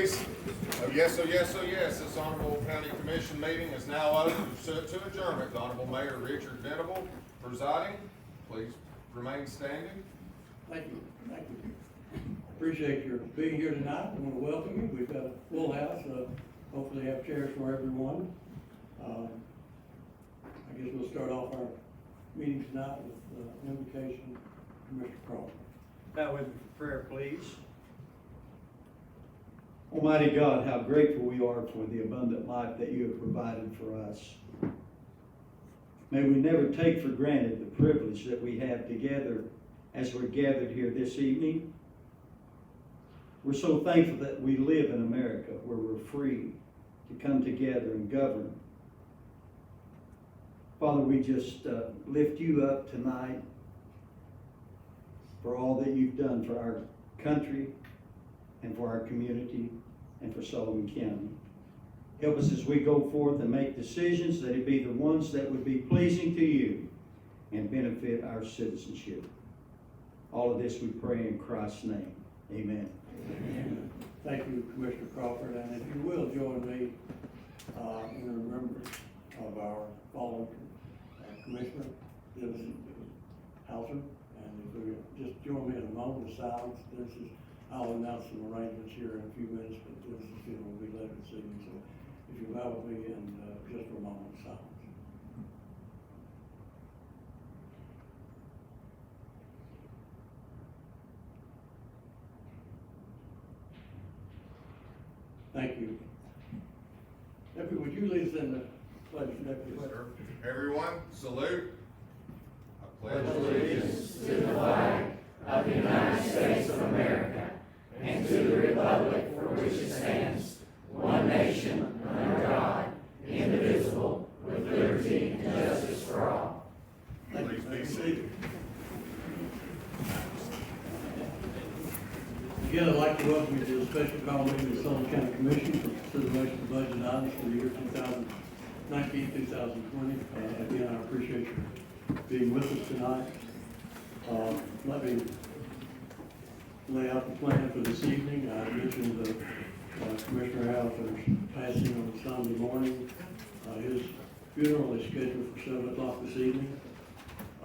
please. Oh, yes, oh, yes, oh, yes. This Honorable County Commission meeting is now open to adjournment. The Honorable Mayor Richard Venable presiding. Please remain standing. Thank you. Thank you. Appreciate your being here tonight. I want to welcome you. We've got a full house. Hopefully have chairs for everyone. I guess we'll start off our meeting tonight with invocation from Mr. Crawford. Bow with me for prayer, please. Almighty God, how grateful we are for the abundant life that you have provided for us. May we never take for granted the privilege that we have together as we're gathered here this evening. We're so thankful that we live in America where we're free to come together and govern. Father, we just lift you up tonight for all that you've done for our country and for our community and for Sullivan County. Help us as we go forth and make decisions that it be the ones that would be pleasing to you and benefit our citizenship. All of this we pray in Christ's name. Amen. Amen. Thank you, Commissioner Crawford. And if you will join me in remembrance of our fallen Commissioner, Hauser. And if we just join me in a moment of silence, I'll announce some arrangements here in a few minutes, but this funeral will be later this evening. So if you bow with me and just for a moment of silence. Thank you. Deputy, would you lead us in the pledge, Deputy? Yes, sir. Everyone, salute. I pledge Allegiance to the flag of the United States of America and to the republic for which it stands, one nation, under God, indivisible, with liberty and justice for all. Please be seated. Again, I'd like to welcome you to the special call meeting of the Sullivan County Commission for consideration of budget items for the year 2019-2020. Again, I appreciate you being with us tonight. Let me lay out the plan for this evening. I mentioned Commissioner Hauser's passing on Sunday morning. His funeral is scheduled for 7 o'clock this evening.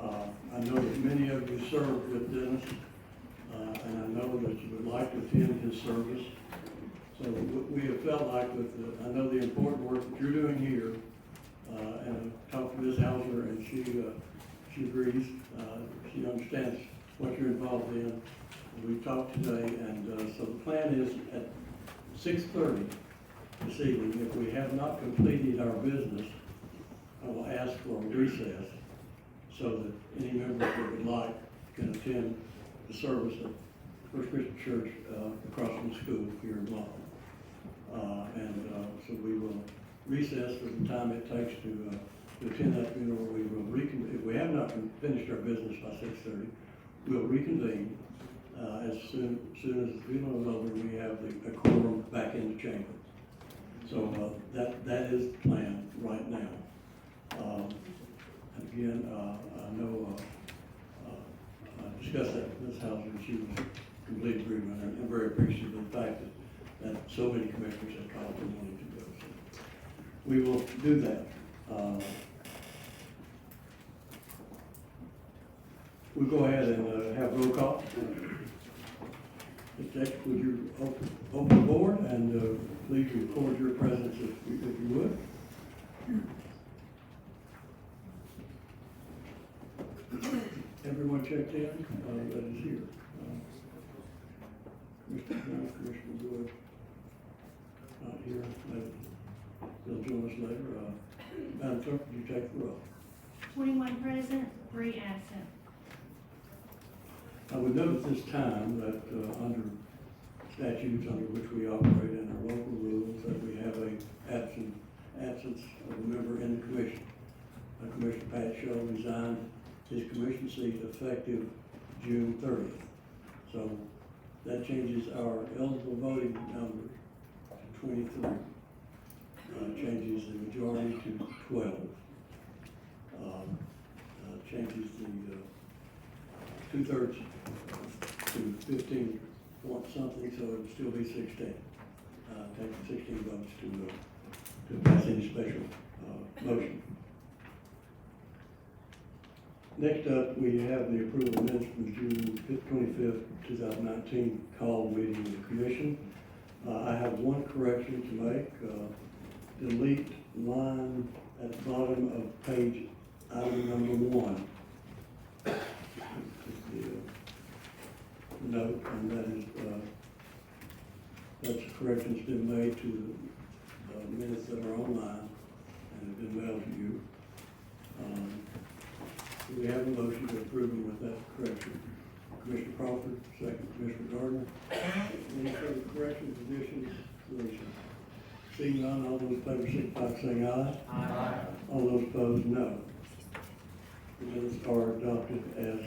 I know that many of you served with Dennis, and I know that you would like to attend his service. So we have felt like I know the important work that you're doing here, and I talked to Ms. Hauser, and she agrees. She understands what you're involved in. We talked today, and so the plan is at 6:30 this evening, if we have not completed our business, I will ask for a recess so that any members that would like can attend the service at First Christian Church across from the school here in Lawton. So we will recess for the time it takes to attend that funeral. We will reconvene. If we have not finished our business by 6:30, we'll reconvene as soon as the funeral is over. We have the quorum back in the chamber. So that is the plan right now. And again, I know I discussed that with Ms. Hauser, and she was in complete agreement, and I'm very appreciative of the fact that so many commissioners have called and wanted to go. So we will do that. We'll go ahead and have roll call. Mr. Dexter, would you open the board and please record your presence if you would. Everyone checked in that is here. Commissioner Brown, Commissioner Wood, not here. They'll join us later. Madam Clerk, would you take the roll? 21 present, 3 absent. I would note at this time that under statutes under which we operate and our local rules that we have a absence of a member in the commission. Commissioner Pat Shaw resigned his commission seat effective June 30th. So that changes our eligible voting number to 23. Changes the majority to 12. Changes the 2/3 to 15 point something, so it would still be 16. take 16 votes to pass any special, motion. Next up, we have the approval of minutes from June 25th, 2019 call meeting of the commission. I have one correction to make. Delete line at the bottom of page item number 1. The note, and that is, that's a correction that's been made to the minutes that are online and have been mailed to you. We have a motion to approve them with that correction. Commissioner Crawford, second. Commissioner Gardner. Any further corrections, additions, deletions? Seeing none, all those in favor signify by saying aye. Aye. All those opposed, no. The minutes are adopted as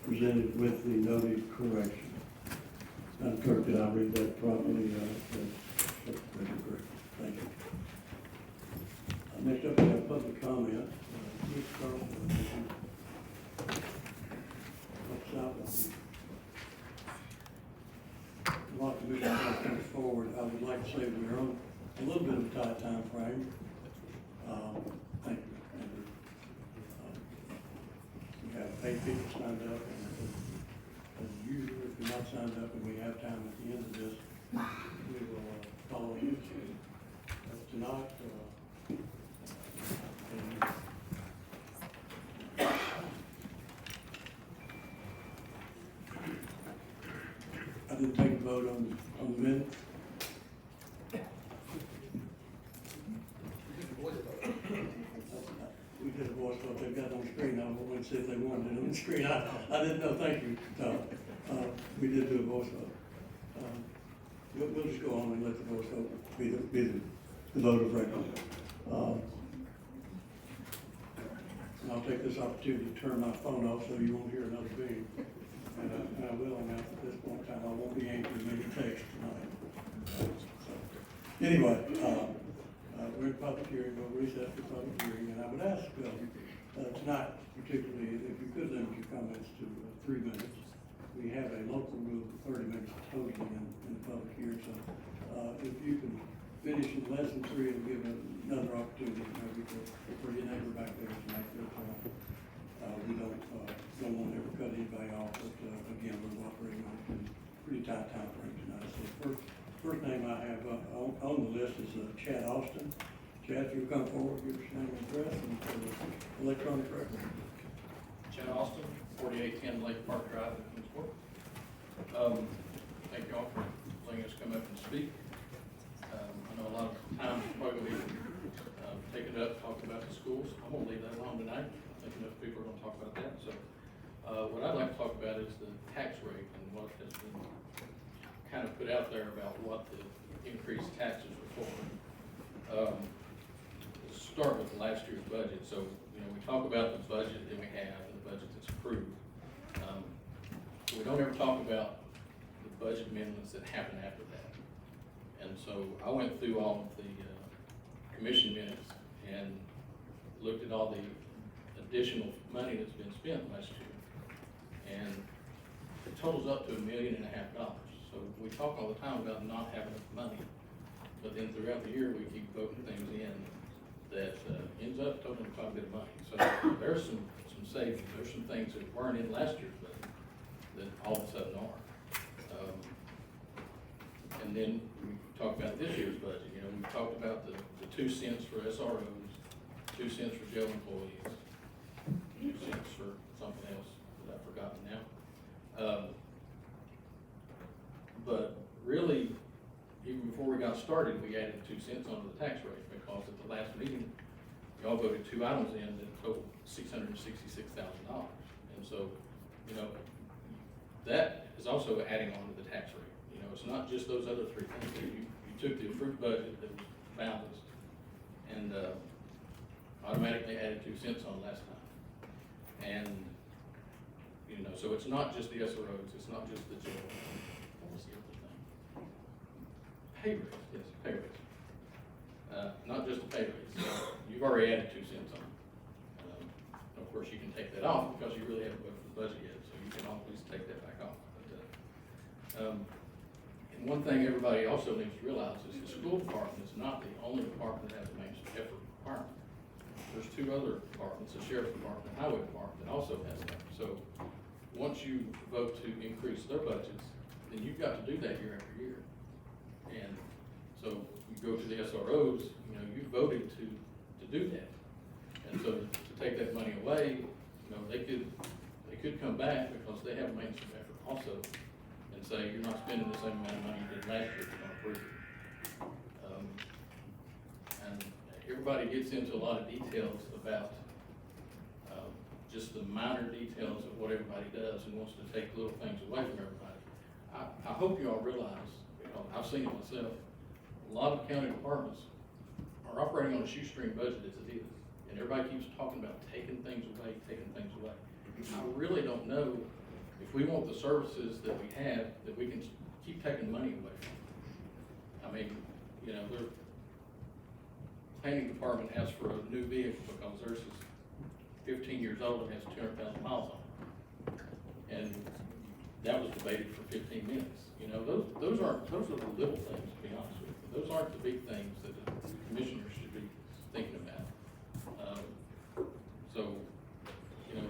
presented with the noted correction. Madam Clerk, did I read that properly? That's correct. Thank you. Next up, we have public comment. Ms. Carlson. A lot of commissioners comes forward. I would like to say we're on a little bit of a tight time frame. Thank you, Andrew. We have 8 people signed up, and as usual, if you're not signed up and we have time at the end of this, we will follow you. Tonight, I didn't take a vote on the minutes. We did a voice vote. They've got it on the screen. I wanted to see if they wanted it on the screen. I didn't know. Thank you, Tom. We did do a voice vote. We'll just go on and let the voice vote be the vote of record. And I'll take this opportunity to turn my phone off so you won't hear another beep. And I will announce at this point in time, I won't be answering any text tonight. So, anyway, we're in public hearing, we'll recess the public hearing, and I would ask tonight, particularly, if you could limit your comments to 3 minutes. We have a local rule of 30 minutes totally in the public hearing, so if you can finish in less than 3 and give another opportunity maybe for your neighbor back there to make their point. We don't want to ever cut anybody off, but again, we're operating on a pretty tight time frame tonight. So first name I have on the list is Chad Austin. Chad, if you'll come forward, give us your name and address and electronic record. Chad Austin, 4810 Lake Park Drive in Kingsport. Thank you all for letting us come up and speak. I know a lot of times probably taking it up, talking about the schools. I'm going to leave that alone tonight. I think enough people are going to talk about that. So what I'd like to talk about is the tax rate and what has been kind of put out there about what the increased taxes are for. Let's start with last year's budget. So, you know, we talk about the budget that we have and the budget that's approved. We don't ever talk about the budget amendments that happen after that. And so I went through all of the commission minutes and looked at all the additional money that's been spent last year. And it totals up to $1.5 million. So we talk all the time about not having enough money, but then throughout the year we keep voting things in that ends up totaling quite a bit of money. So there's some savings. There's some things that weren't in last year's budget that all of a sudden are. And then we talk about this year's budget. You know, we talked about the 2 cents for SROs, 2 cents for jail employees, 2 cents for something else that I've forgotten now. But really, even before we got started, we added 2 cents onto the tax rate because at the last meeting, y'all voted 2 items in that totaled $666,000. And so, you know, that is also adding on to the tax rate. You know, it's not just those other 3 things. You took the approved budget that was balanced and automatically added 2 cents on last time. And, you know, so it's not just the SROs, it's not just the jail. What was the other thing? Pay raise, yes, pay raise. Not just the pay raise. You've already added 2 cents on. Of course, you can take that off because you really haven't voted for the budget yet, so you can always take that back off. But, and one thing everybody also needs to realize is the school department is not the only department that has a main effort requirement. There's two other departments, the sheriff's department, and highway department, that also has that. So, once you vote to increase their budgets, then you've got to do that year after year. And so, you go to the SROs, you know, you voted to do that. And so, to take that money away, you know, they could come back because they have a maintenance effort also, and say, you're not spending the same amount of money you did last year, we're gonna approve it. And everybody gets into a lot of details about, just the minor details of what everybody does and wants to take little things away from everybody. I hope you all realize, because I've seen it myself, a lot of county departments are operating on a shoestring budget as it is. And everybody keeps talking about taking things away, taking things away. I really don't know if we want the services that we have, that we can keep taking money away from. I mean, you know, their planning department asks for a new vehicle because theirs is 15 years old and has 200,000 miles on it. And that was debated for 15 minutes. You know, those are the little things, to be honest with you. Those aren't the big things that the commissioners should be thinking about. So, you know,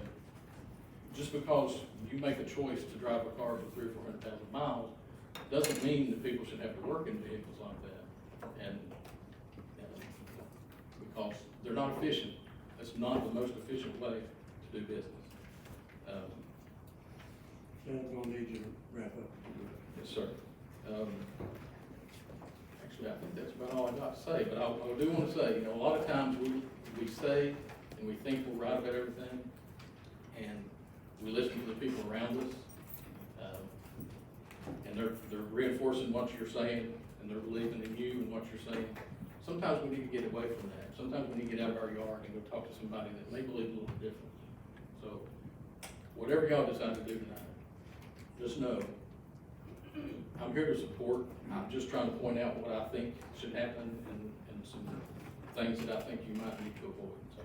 just because you make a choice to drive a car for 300,000 or 400,000 miles, doesn't mean that people should have to work in vehicles like that. And because they're not efficient. That's not the most efficient way to do business. Sam's gonna need you to wrap up. Yes, sir. Actually, I think that's about all I got to say, but I do want to say, you know, a lot of times we say and we think we're right about everything, and we listen to the people around us, and they're reinforcing what you're saying, and they're believing in you and what you're saying. Sometimes we need to get away from that. Sometimes we need to get out of our yard and go talk to somebody that may believe a little differently. So, whatever y'all decide to do tonight, just know, I'm here to support. I'm just trying to point out what I think should happen and some things that I think you might need to avoid. So,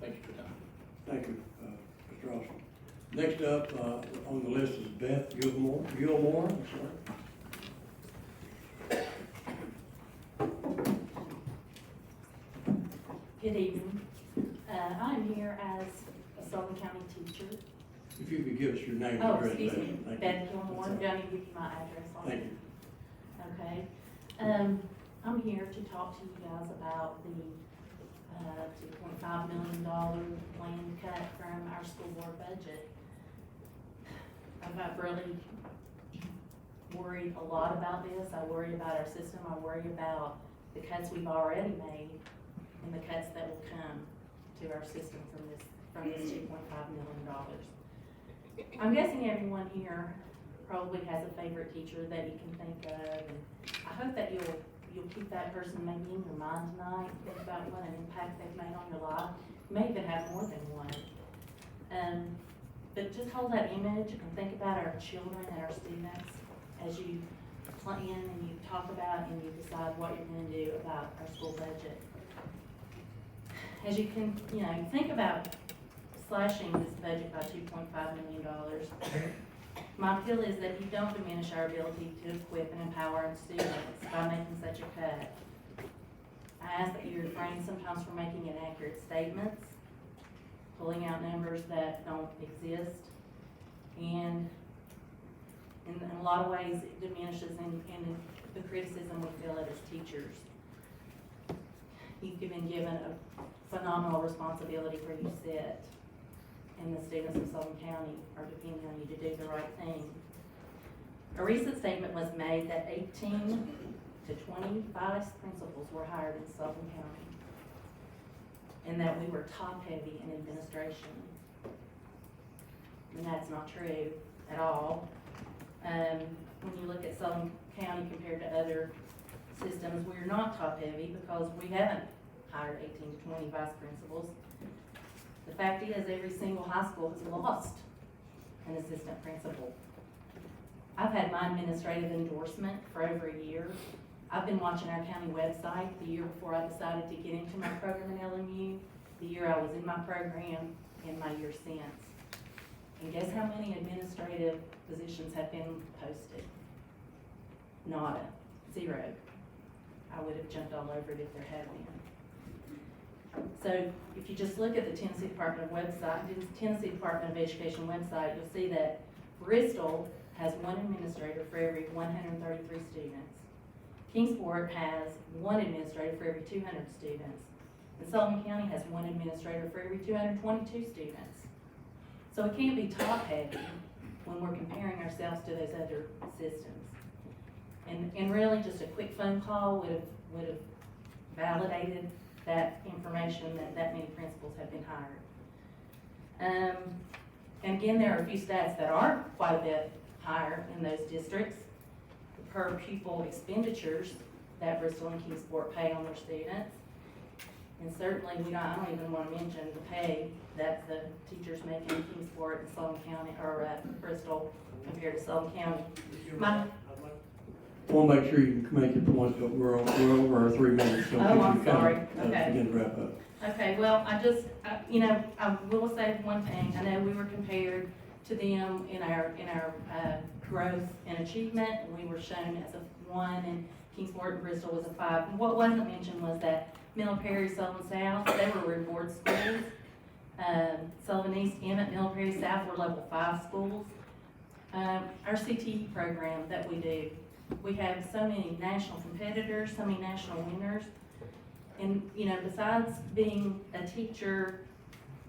thank you for your time. Thank you, Mr. Austin. Next up, on the list is Beth Gilmore, I'm sorry. Good evening. I'm here as a Sullivan County teacher. If you could give us your name and Oh, address. excuse me, Thank you. Beth Gilmore, That's do all I right. need to give you my address on Thank it? you. Okay. I'm here to talk to you guys about the $2.5 million planned cut from our school board budget. I've really worried a lot about this. I worry about our system. I worry about the cuts we've already made and the cuts that will come to our system from this $2.5 million. I'm guessing everyone here probably has a favorite teacher that you can think of, and I hope that you'll keep that person maybe in your mind tonight. Think about what an impact they've made on your life. You may even have more than one. But just hold that image and think about our children and our students as you plan and you talk about and you decide what you're going to do about our school budget. As you can, you think about slashing this budget by $2.5 million, my appeal is that you don't diminish our ability to equip and empower our students by making such a cut. I ask that you refrain sometimes from making inaccurate statements, pulling out numbers that don't exist, and in a lot of ways it diminishes in the criticism we feel it as teachers. You've been given a phenomenal responsibility where you sit, and the students of Sullivan County are depending on you to do the right thing. A recent statement was made that 18 to 20 vice principals were hired in Sullivan County, and that we were top-heavy in administration. And that's not true at all. When you look at Sullivan County compared to other systems, we're not top-heavy because we haven't hired 18 to 20 vice principals. The fact is, every single high school has lost an assistant principal. I've had my administrative endorsement for over a year. I've been watching our county website the year before I decided to get into my program in LMU, the year I was in my program, and my year since. And guess how many administrative positions have been posted? nada, zero. I would have jumped all over it if there had been. So if you just look at the Tennessee Department of Education website, you'll see that Bristol has one administrator for every 133 students. Kingsport has one administrator for every 200 students. And Sullivan County has one administrator for every 222 students. So it can't be top heavy when we're comparing ourselves to those other systems. And really just a quick phone call would have validated that information that many principals have been hired. And again, there are a few stats that are quite a bit higher in those districts. Per pupil expenditures that Bristol and Kingsport pay on their students. And certainly I don't even want to mention the pay that the teachers make in Kingsport and Sullivan County, or Bristol compared to Sullivan County. I want to make sure you can make your points, but we're over our 3 minutes. So Oh, if you I'm can, sorry. Okay. Begin to wrap up. Okay, well, I will say one thing. I know we were compared to them in our growth and achievement. We were shown as a 1, and Kingsport and Bristol was a 5. And what wasn't mentioned was that Middle Perry, Sullivan South, they were reward schools. Sullivan East, Emmett, Middle Perry South were level 5 schools. Our CTE program that we do, we have so many national competitors, so many national winners. And, besides being a teacher,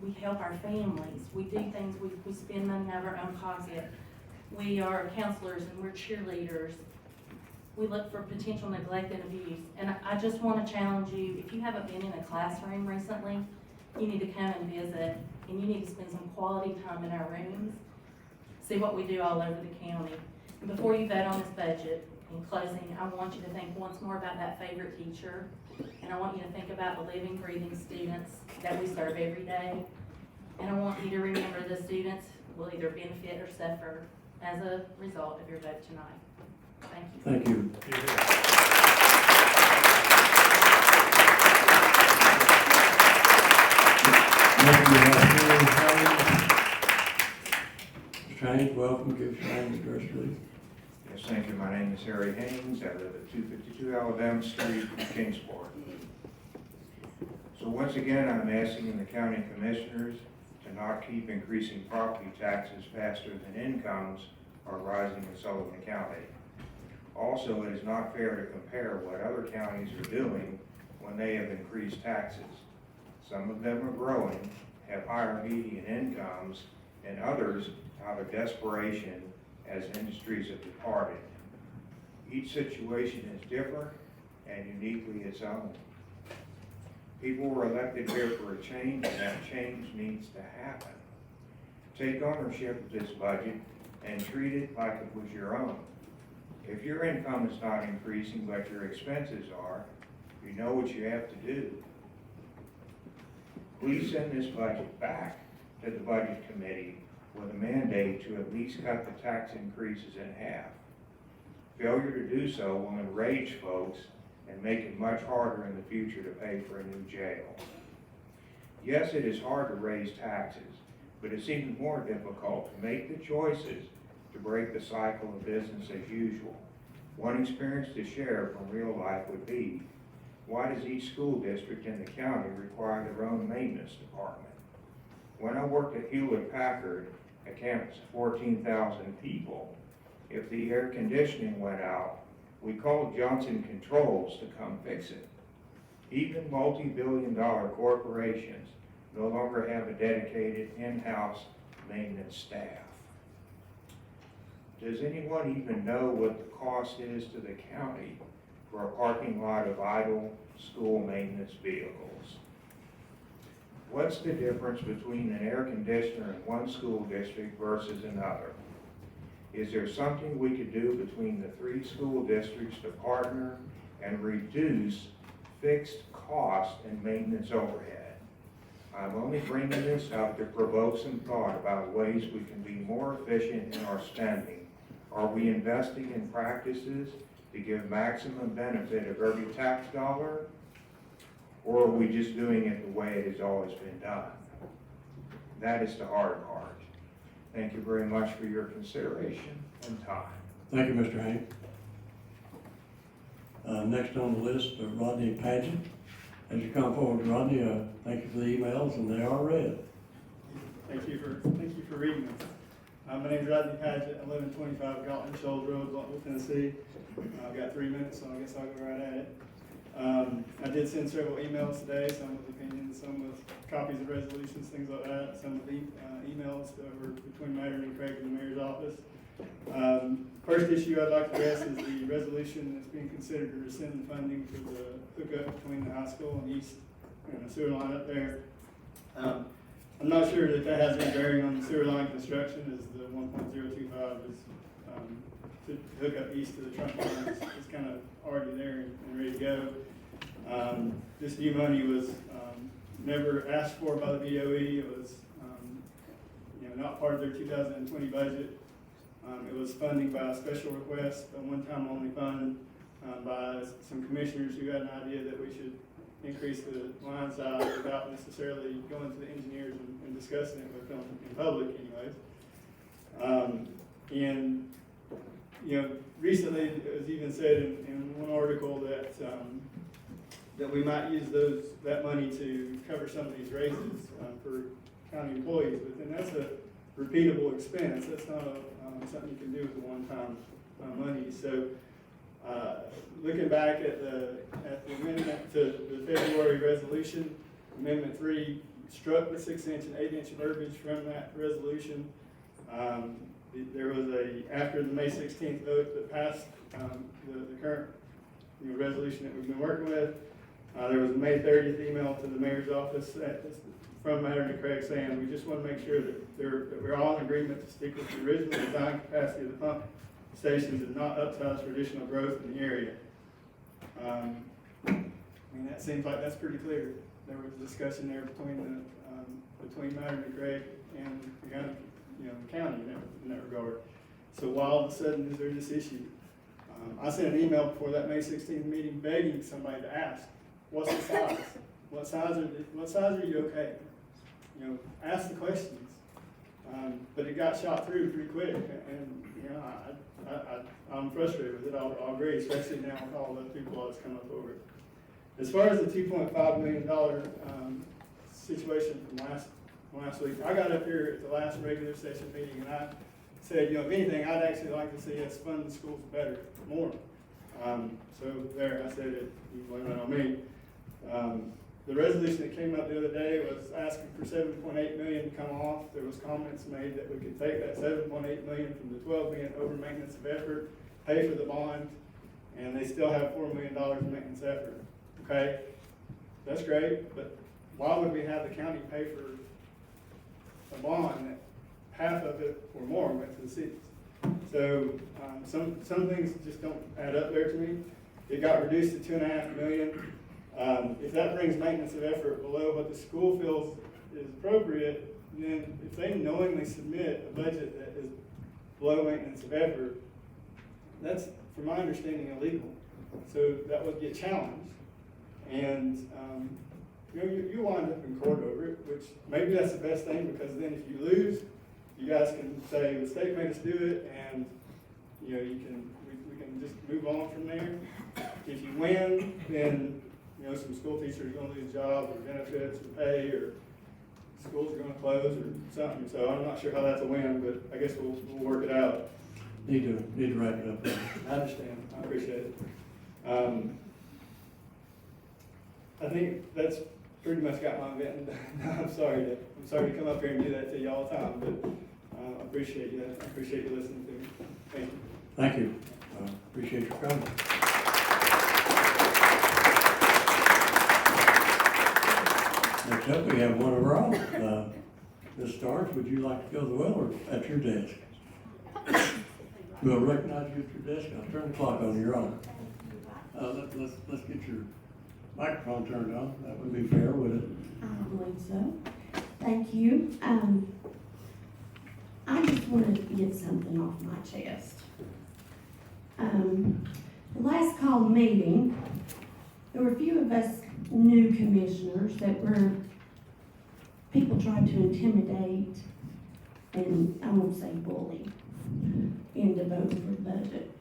we help our families. We do things, we spend money out of our own pocket. We are counselors and we're cheerleaders. We look for potential neglect and abuse. And I just want to challenge you, if you haven't been in a classroom recently, you need to come and visit, and you need to spend some quality time in our rooms. See what we do all over the county. And before you vote on this budget, in closing, I want you to think once more about that favorite teacher, and I want you to think about the living, breathing students that we serve every day. And I want you to remember the students will either benefit or suffer as a result of your vote tonight. Thank you. Thank you. Next we have Harry Haynes. Welcome. Give Shane the address, please. Yes, thank you. My name is Harry Haynes. I live at 252 Alabama Street in Kingsport. So once again, I'm asking the county commissioners to not keep increasing property taxes faster than incomes are rising in Sullivan County. Also, it is not fair to compare what other counties are doing when they have increased taxes. Some of them are growing, have higher median incomes, and others, out of desperation, as industries have departed. Each situation is different and uniquely its own. People were elected here for a change, and that change needs to happen. Take ownership of this budget and treat it like it was your own. If your income is not increasing but your expenses are, you know what you have to do. Please send this budget back to the Budget Committee with a mandate to at least cut the tax increases in half. Failure to do so will enrage folks and make it much harder in the future to pay for a new jail. Yes, it is hard to raise taxes, but it's even more difficult to make the choices to break the cycle of business as usual. One experience to share from real life would be, why does each school district in the county require their own maintenance department? When I worked at Hewlett-Packard, a campus of 14,000 people, if the air conditioning went out, we called Johnson Controls to come fix it. Even multi-billion-dollar corporations no longer have a dedicated in-house maintenance staff. Does anyone even know what the cost is to the county for a parking lot of idle school maintenance vehicles? What's the difference between an air conditioner in one school district versus another? Is there something we could do between the 3 school districts to partner and reduce fixed cost and maintenance overhead? I'm only bringing this up to provoke some thought about ways we can be more efficient in our spending. Are we investing in practices to give maximum benefit of every tax dollar? Or are we just doing it the way it has always been done? That is the hard part. Thank you very much for your consideration and time. Thank you, Mr. Haynes. Next on the list, Rodney Paget. As you come forward, Rodney, thank you for the emails, and they are read. Thank you for reading them. My name's Rodney Paget. I live in 25 Galton Shoals Road, Lawton, Tennessee. I've got 3 minutes, so I guess I'll go right at it. I did send several emails today, some with opinions, some with copies of resolutions, things like that, some with emails that were between Mayor and Craig and the mayor's office. First issue I'd like to address is the resolution that's being considered to rescind the funding for the hookup between the high school and east, the sewer line up there. I'm not sure that has any bearing on the sewer line construction, as the 1.025 is, to hook up east to the trunk line is kind of already there and ready to go. This new money was, never asked for by the DOE. It was, not part of their 2020 budget. It was funding by a special request, a one-time only fund, by some commissioners who had an idea that we should increase the line size without necessarily going to the engineers and discussing it with them in public anyways. Recently it was even said in one article that that we might use that money to cover some of these raises for county employees, but then that's a repeatable expense. That's not something you can do with the one-time money. So looking back at the amendment to the February resolution, Amendment 3 struck the 6-inch and 8-inch verbiage from that resolution. There was after the May 16th vote that passed the current resolution that we've been working with, there was a May 30th email to the mayor's office from Mayor and Craig saying, we just want to make sure that we're all in agreement to stick with the original design capacity of the pump stations and not upsize for additional growth in the area. That seems like that's pretty clear. There was a discussion there between Mayor and Craig and the county in that regard. So why all of a sudden is there this issue? I sent an email before that May 16th meeting begging somebody to ask, what's the size? What size are you okay? Ask the questions. But it got shot through pretty quick, and I'm frustrated with it. I'll agree, especially now with all the people that's come up over it. As far as the $2.5 million situation from last week, I got up here at the last regular session meeting and I said, if anything, I'd actually like to see us fund the schools better, more. So there, I said it. You blame it on me. The resolution that came up the other day was asking for $7.8 million to come off. There was comments made that we could take that $7.8 million from the $12 million over maintenance of effort, pay for the bond, and they still have $4 million in maintenance effort. Okay, that's great, but why would we have the county pay for a bond that half of it or more went to the cities? So some things just don't add up there to me. It got reduced to $2.5 million. If that brings maintenance of effort below what the school feels is appropriate, then if they knowingly submit a budget that is below maintenance of effort, that's, from my understanding, illegal. So that would get challenged. And you wind up in court over it, which maybe that's the best thing, because then if you lose, you guys can say the state made us do it, and we can just move on from there. If you win, then some school teachers are going to lose jobs or benefits or pay, or schools are going to close or something. So I'm not sure how that's a win, but I guess we'll work it out. Need to wrap it up. I understand. I appreciate it. I think that's pretty much got my event. I'm sorry to come up here and do that to you all the time, but I appreciate you. I appreciate you listening to me. Thank you. Thank you. Appreciate your comment. Next up, we have one of our own. Ms. Starks, would you like to go to the well or at your desk? We'll recognize you at your desk. I'll turn the clock on. You're on. Let's get your microphone turned on. That would be fair, would it? I believe so. Thank you. I just wanted to get something off my chest. The last call meeting, there were a few of us new commissioners that were, people tried to intimidate and I won't say bully into voting for the budget.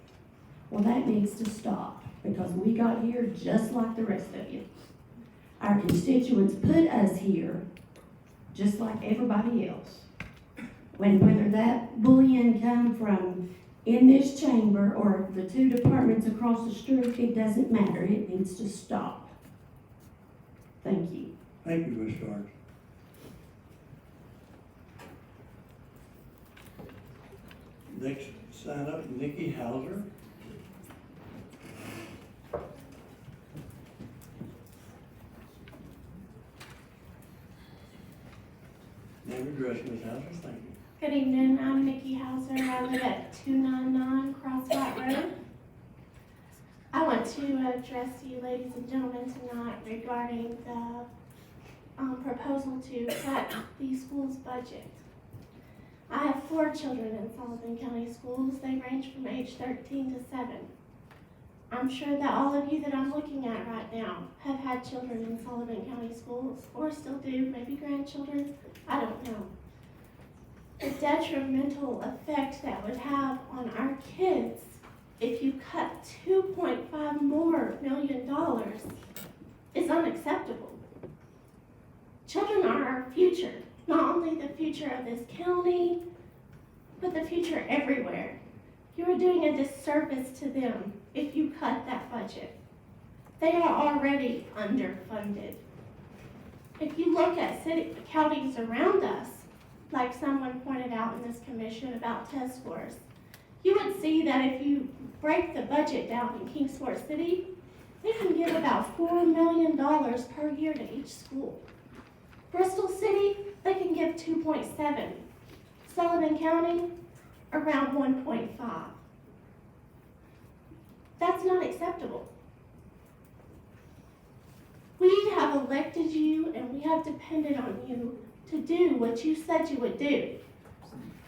Well, that needs to stop. because we got here just like the rest of you. Our constituents put us here just like everybody else. Whether that bullying come from in this chamber or the two departments across the street, it doesn't matter. It needs to stop. Thank you. Thank you, Ms. Starks. Next, sign up Nikki Hauser. Name and address, Ms. Hauser, thank you. Good evening, I'm Nikki Hauser, I live at 299 Crosswalk Road. I want to address you ladies and gentlemen tonight regarding the proposal to cut the school's budget. I have 4 children in Sullivan County Schools. They range from age 13 to 7. I'm sure that all of you that I'm looking at right now have had children in Sullivan County Schools, or still do, maybe grandchildren, I don't know. The detrimental effect that would have on our kids if you cut $2.5 million more is unacceptable. Children are our future, not only the future of this county, but the future everywhere. You are doing a disservice to them if you cut that budget. They are already underfunded. If you look at counties around us, like someone pointed out in this commission about test scores, you would see that if you break the budget down in Kingsport City, they can give about $4 million per year to each school. Bristol City, they can give 2.7. Sullivan County, around 1.5. That's not acceptable. We have elected you and we have depended on you to do what you said you would do.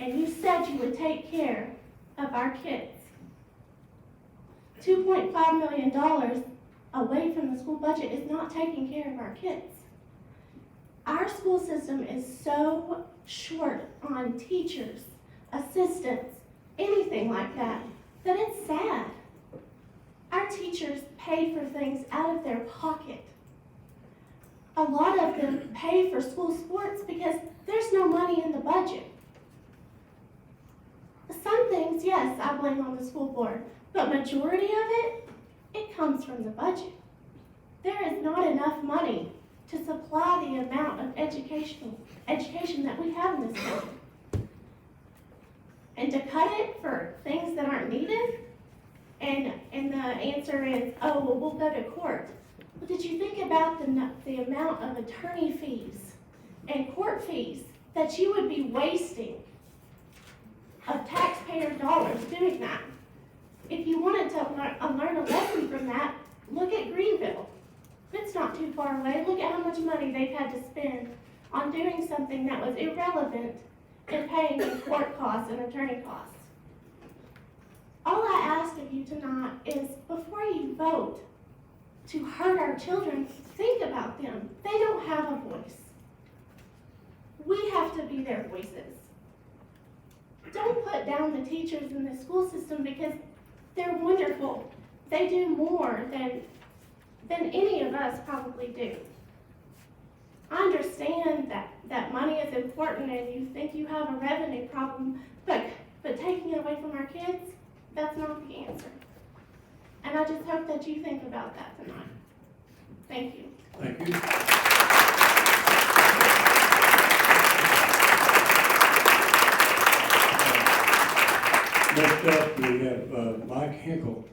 And you said you would take care of our kids. $2.5 million away from the school budget is not taking care of our kids. Our school system is so short on teachers, assistants, anything like that, that it's sad. Our teachers pay for things out of their pocket. A lot of them pay for school sports because there's no money in the budget. Some things, yes, I blame on the school board, but majority of it comes from the budget. There is not enough money to supply the amount of education that we have in this country. And to cut it for things that aren't needed, and the answer is, oh, well, we'll go to court. Well, did you think about the amount of attorney fees and court fees that you would be wasting of taxpayer dollars doing that? If you wanted to learn a lesson from that, look at Greenville. It's not too far away. Look at how much money they've had to spend on doing something that was irrelevant in paying court costs and attorney costs. All I ask of you tonight is, before you vote to hurt our children, think about them. They don't have a voice. We have to be their voices. Don't put down the teachers in the school system because they're wonderful. They do more than any of us probably do. I understand that money is important and you think you have a revenue problem, but taking it away from our kids, that's not the answer. And I just hope that you think about that tonight. Thank you. Thank you. Next up, we have Mike Hinkle.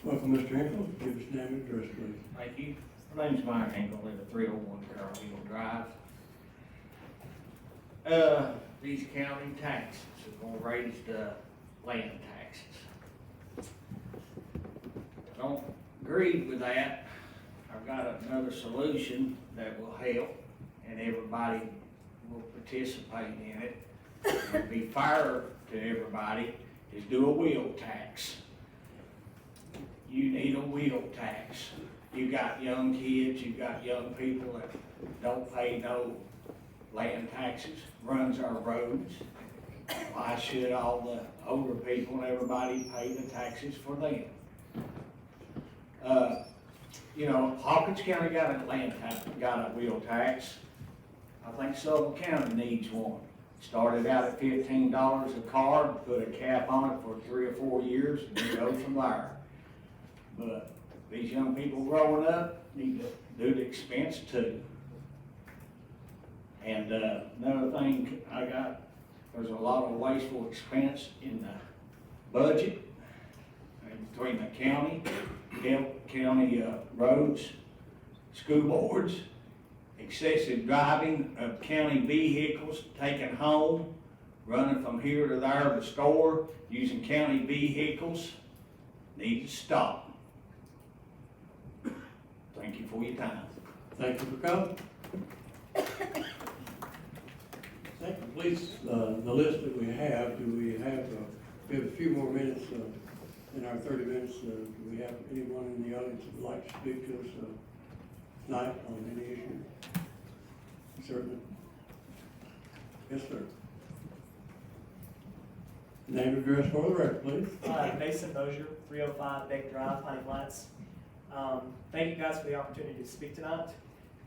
Welcome, Mr. Hinkle. Give us name and address, please. Thank you. My name's Mike Hinkle, live at 301 Carroll Hill Drive. These county taxes are gonna raise the land taxes. I don't agree with that. I've got another solution that will help and everybody will participate in it. It'll be fair to everybody, is do a wheel tax. You need a wheel tax. You got young kids, you got young people that don't pay no land taxes, runs our roads. why should all the older people and everybody pay the taxes for them? You know, Hawkins County got a wheel tax. I think Sullivan County needs one. Started out at $15 a car, put a cap on it for 3 or 4 years, and then go from there. But these young people growing up need to do the expense too. And another thing I got, there's a lot of wasteful expense in the budget between the county, county roads, school boards, excessive driving of county vehicles taken home, running from here to there to the store, using county vehicles, need to stop. Thank you for your time. Thank you for coming. Thank you. Please, the list that we have, we have a few more minutes in our 30 minutes. Do we have anyone in the audience that would like to speak to us tonight on any issue? Certainly. Yes, sir. Name and address for the record, please. Mason Mosier, 305 Beck Drive, Piney Flats. Thank you guys for the opportunity to speak tonight.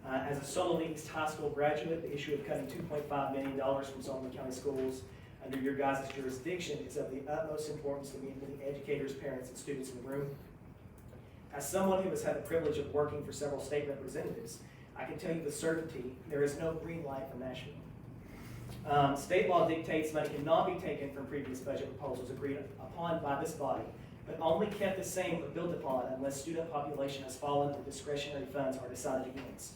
As a Sullivan East High School graduate, the issue of cutting $2.5 million from Sullivan County schools under your guys' jurisdiction is of the utmost importance to me and the educators, parents, and students in the room. As someone who has had the privilege of working for several state representatives, I can tell you with certainty there is no green light from Nashville. State law dictates money cannot be taken from previous budget proposals agreed upon by this body, but only kept the same or built upon unless student population has fallen or discretionary funds are decided against.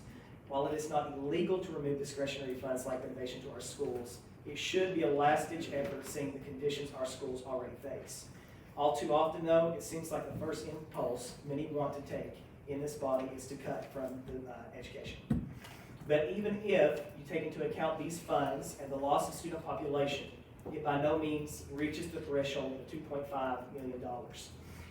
While it is not illegal to remove discretionary funds like donation to our schools, it should be a last-ditch effort seeing the conditions our schools already face. All too often, though, it seems like the first impulse many want to take in this body is to cut from the education. But even if you take into account these funds and the loss of student population, it by no means reaches the threshold of $2.5 million.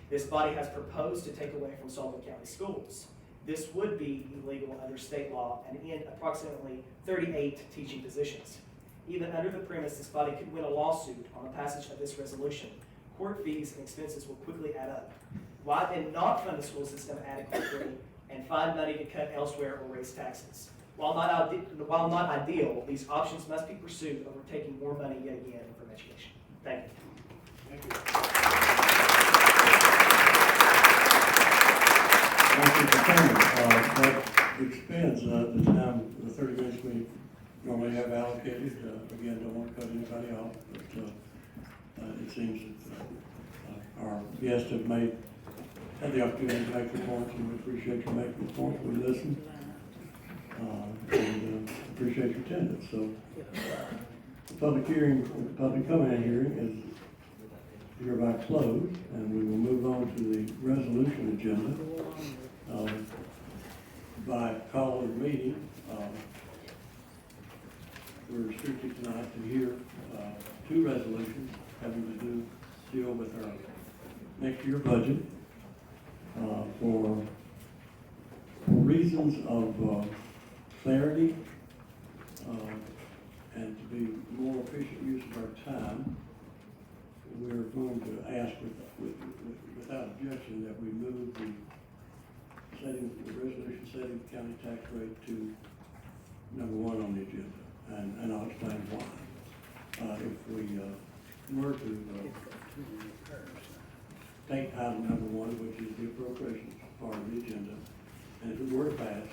This body has proposed to take away from Sullivan County schools. This would be illegal under state law and end approximately 38 teaching positions. Even under the premise this body could win a lawsuit on the passage of this resolution, court fees and expenses will quickly add up. Why then not fund the school system adequately and find money to cut elsewhere or raise taxes? While not ideal, these options must be pursued over taking more money yet again from education. Thank you. Thank you. Thank you for coming. That extends the time, the 30 minutes we normally have allocated. Again, don't want to cut anybody off, but it seems that our guests have had the opportunity to make the points, and we appreciate you making the points. We listen and appreciate your attendance. So, the public hearing, the public comment hearing is hereby closed, and we will move on to the resolution agenda. By call of the meeting, we're restricted tonight to hear two resolutions having to deal with our next year budget for reasons of clarity and to be more efficient use of our time. We're going to ask without objection that we move the resolution setting the county tax rate to number 1 on the agenda, and I'll explain why. If we were to take item number 1, which is the appropriations part of the agenda, and if it were to pass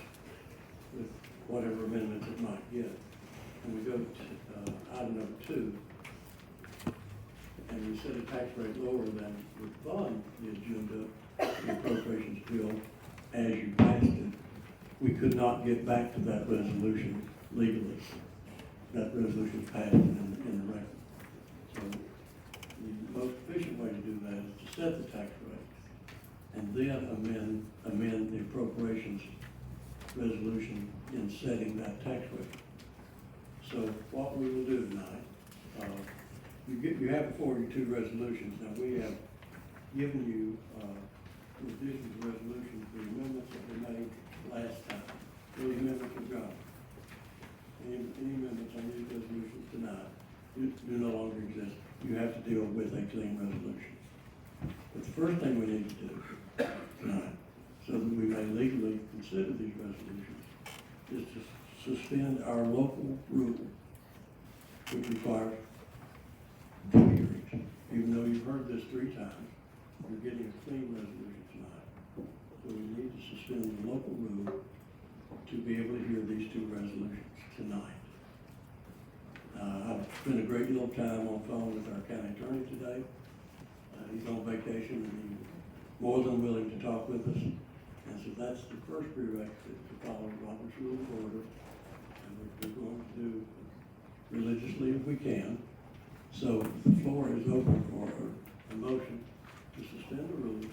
with whatever amendments it might get, and we go to item number 2, and we set a tax rate lower than would fund the agenda, the appropriations bill, as you passed it, we could not get back to that resolution legally. That resolution is passed in the record. So the most efficient way to do that is to set the tax rate and then amend the appropriations resolution in setting that tax rate. So what we will do tonight, you have before you 2 resolutions. Now we have given you, in addition to resolutions, the amendments that were made last time. Those amendments are gone. Any amendments on these resolutions tonight do no longer exist. You have to deal with a clean resolution. But the first thing we need to do tonight, so that we may legally consider these resolutions, is to suspend our local rule, which requires 2 hearings. Even though you've heard this 3 times, you're getting a clean resolution tonight. So we need to suspend the local rule to be able to hear these 2 resolutions tonight. I've spent a great deal of time on the phone with our county attorney today. He's on vacation and he's more than willing to talk with us. And so that's the first prerequisite to follow Robert's Rule of Order. And we're going to do religiously if we can. So the floor is open for a motion to suspend the rules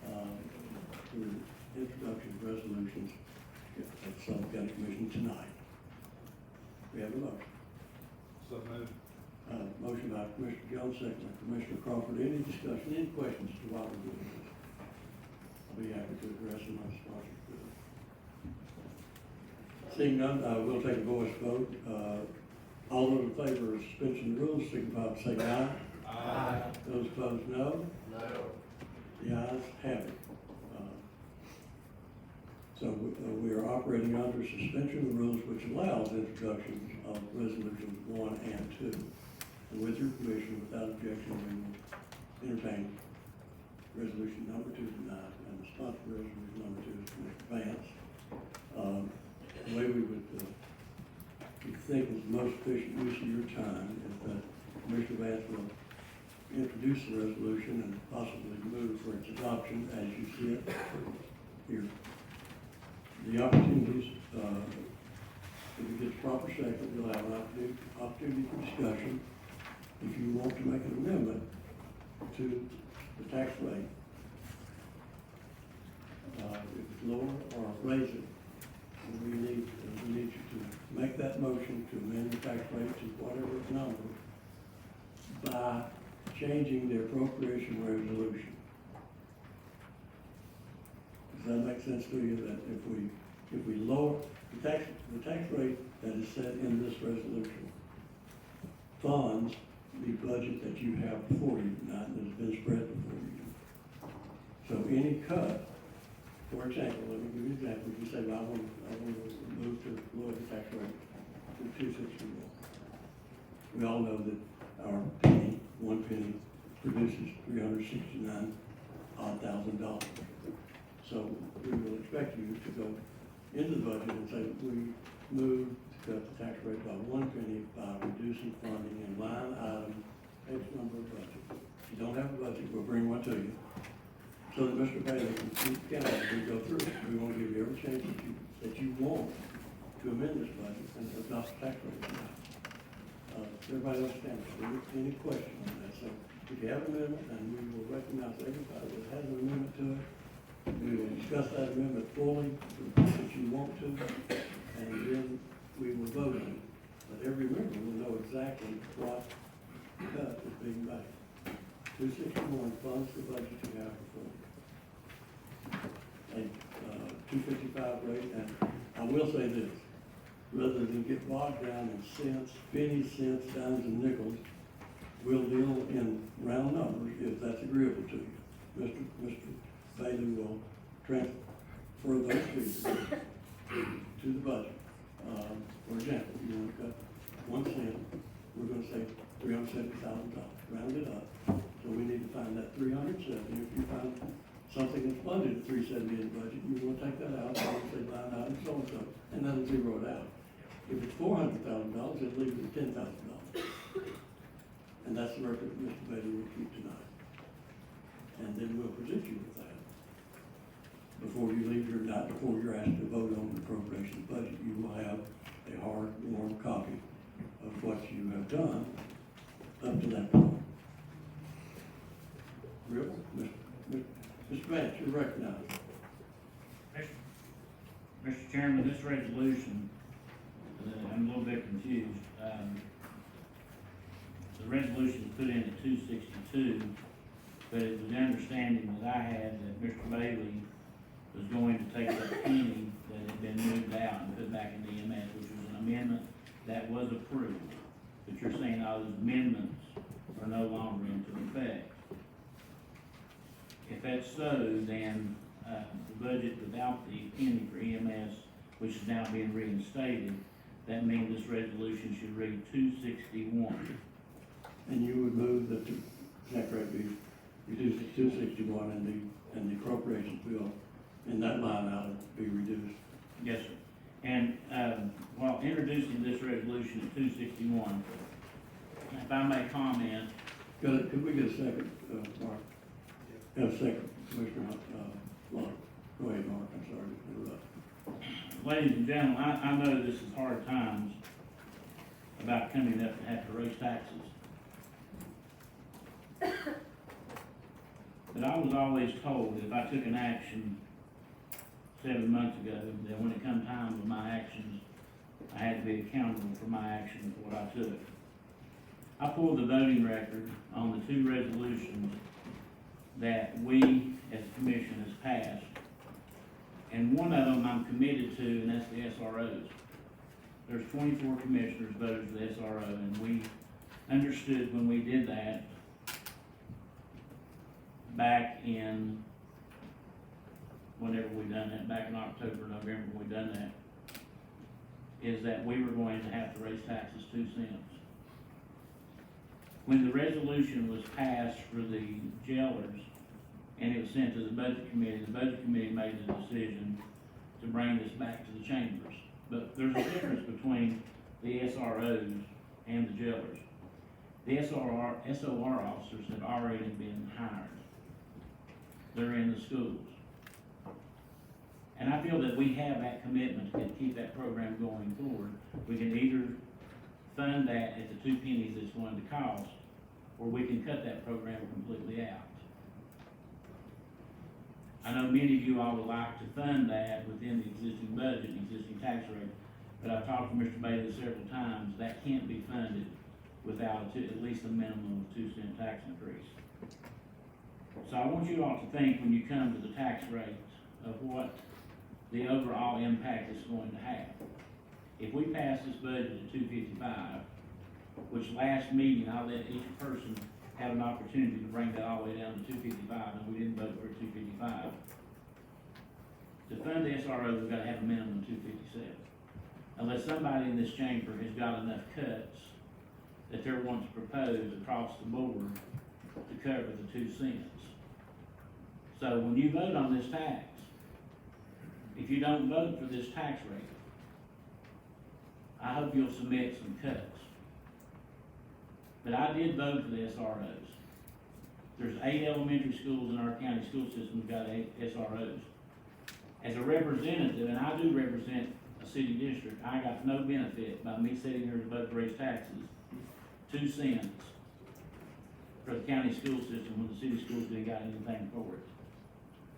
for introduction of resolutions at the Sullivan County Commission tonight. We have a motion. So moved. Motion by Commissioner Jones, second by Commissioner Crawford. Any discussion, any questions as to why we're doing this? I'll be happy to address them as sponsors do. Seeing none, we'll take a voice vote. All those in favor of suspension of the rules, signify by saying aye. Aye. Those opposed, no. No. The ayes have it. So we are operating under suspension of the rules, which allows introduction of resolutions 1 and 2. And with your permission, without objection, we will entertain resolution number 2 tonight, and the sponsor for resolution number 2 is Commissioner Vance. The way we would think is the most efficient use of your time is that Commissioner Vance will introduce the resolution and possibly move for its adoption as you see it here. The opportunities, if it gets proper second, we'll have an opportunity for discussion. If you want to make an amendment to the tax rate, if it's lower or raise it, we need you to make that motion to amend the tax rate to whatever number by changing the appropriation resolution. Does that make sense to you, that if we lower the tax rate that is set in this resolution funds the budget that you have before you, not that has been spread before you. So any cut, for example, let me give you an example. If you say, well, I want to move to lower the tax rate to 261. We all know that our penny, 1 penny, produces $369,000. So we will expect you to go into the budget and say, we move to cut the tax rate by 1 penny by reducing funding in line item X number of budget. If you don't have a budget, we'll bring one to you. So that Mr. Bailey can keep counting as we go through it. We want to give you every chance that you want to amend this budget and adopt the tax rate tonight. Everybody understands? Any questions on that? So if you have an amendment, and we will recognize everybody that has an amendment to it, we will discuss that amendment fully, if you want to, and then we will vote on it. But every member will know exactly what cut is being made. 261 funds the budget you have before you. A 255 rate, and I will say this, rather than get bogged down in cents, pennies, cents, dimes, and nickels, we'll deal in round numbers if that's agreeable to you. Mr. Bailey will transfer those figures to the budget. For example, you want to cut 1 cent, we're going to say $370,000, round it up. So we need to find that 370. If you find something that's funded at 370 in the budget, you want to take that out, and say line item so-and-so, and then zero it out. If it's $400,000, it leaves it $10,000. And that's the record that Mr. Bailey will keep tonight. And then we'll present you with that before you leave your night, before you're asked to vote on the appropriation budget. You will have a hard, warm copy of what you have done up to that point. Real? Mr. Vance, you're recognized. Mr. Chairman, this resolution, I'm a little bit confused. The resolution is put in at 262, but it was the understanding that I had that Mr. Bailey was going to take that penny that had been moved out and put back in the EMS, which was an amendment that was approved. but you're saying all those amendments are no longer into effect. If that's so, then, the budget without the penny for EMS, which is now being reinstated, that means this resolution should read 261. And you would move that the tax rate be reduced to 261 and the appropriations bill in that line item be reduced. Yes, sir. And, while introducing this resolution at 261, if I may comment, Could we get a second, Mark? Have a second, Commissioner, Long. Go ahead, Mark, I'm sorry to interrupt. ladies and gentlemen, I know this is hard times about coming up to have to raise taxes. But I was always told that if I took an action 7 months ago, that when it come time for my actions, I had to be accountable for my actions, for what I took. I pulled the voting record on the two resolutions that we, as a commission, has passed. And one of them I'm committed to, and that's the SROs. There's 24 commissioners voted for the SRO, and we understood when we did that back in, whenever we done that, back in October, November, when we done that, is that we were going to have to raise taxes 2 cents. When the resolution was passed for the jailers, and it was sent to the budget committee made the decision to bring this back to the chambers. But there's a difference between the SROs and the jailers. The SOR officers have already been hired. They're in the schools. And I feel that we have that commitment to keep that program going forward. We can either fund that at the 2 pennies it's going to cost, or we can cut that program completely out. I know many of you all would like to fund that within the existing budget, existing tax rate, but I've talked to Mr. Bailey several times, that can't be funded without at least a minimum of 2 cent tax increase. So I want you all to think when you come to the tax rate of what the overall impact is going to have. If we pass this budget at 255, which last meeting I let each person have an opportunity to bring that all the way down to 255, and we didn't vote for 255. To fund the SRO, we've got to have a minimum of 257. Unless somebody in this chamber has got enough cuts that they're wanting to propose across the board to cover the 2 cents. So when you vote on this tax, if you don't vote for this tax rate, I hope you'll submit some cuts. But I did vote for the SROs. There's 8 elementary schools in our county school system that got 8 SROs. As a representative, and I do represent a city district, I got no benefit by me sitting here to vote to raise taxes 2 cents for the county school system when the city schools didn't got anything for it.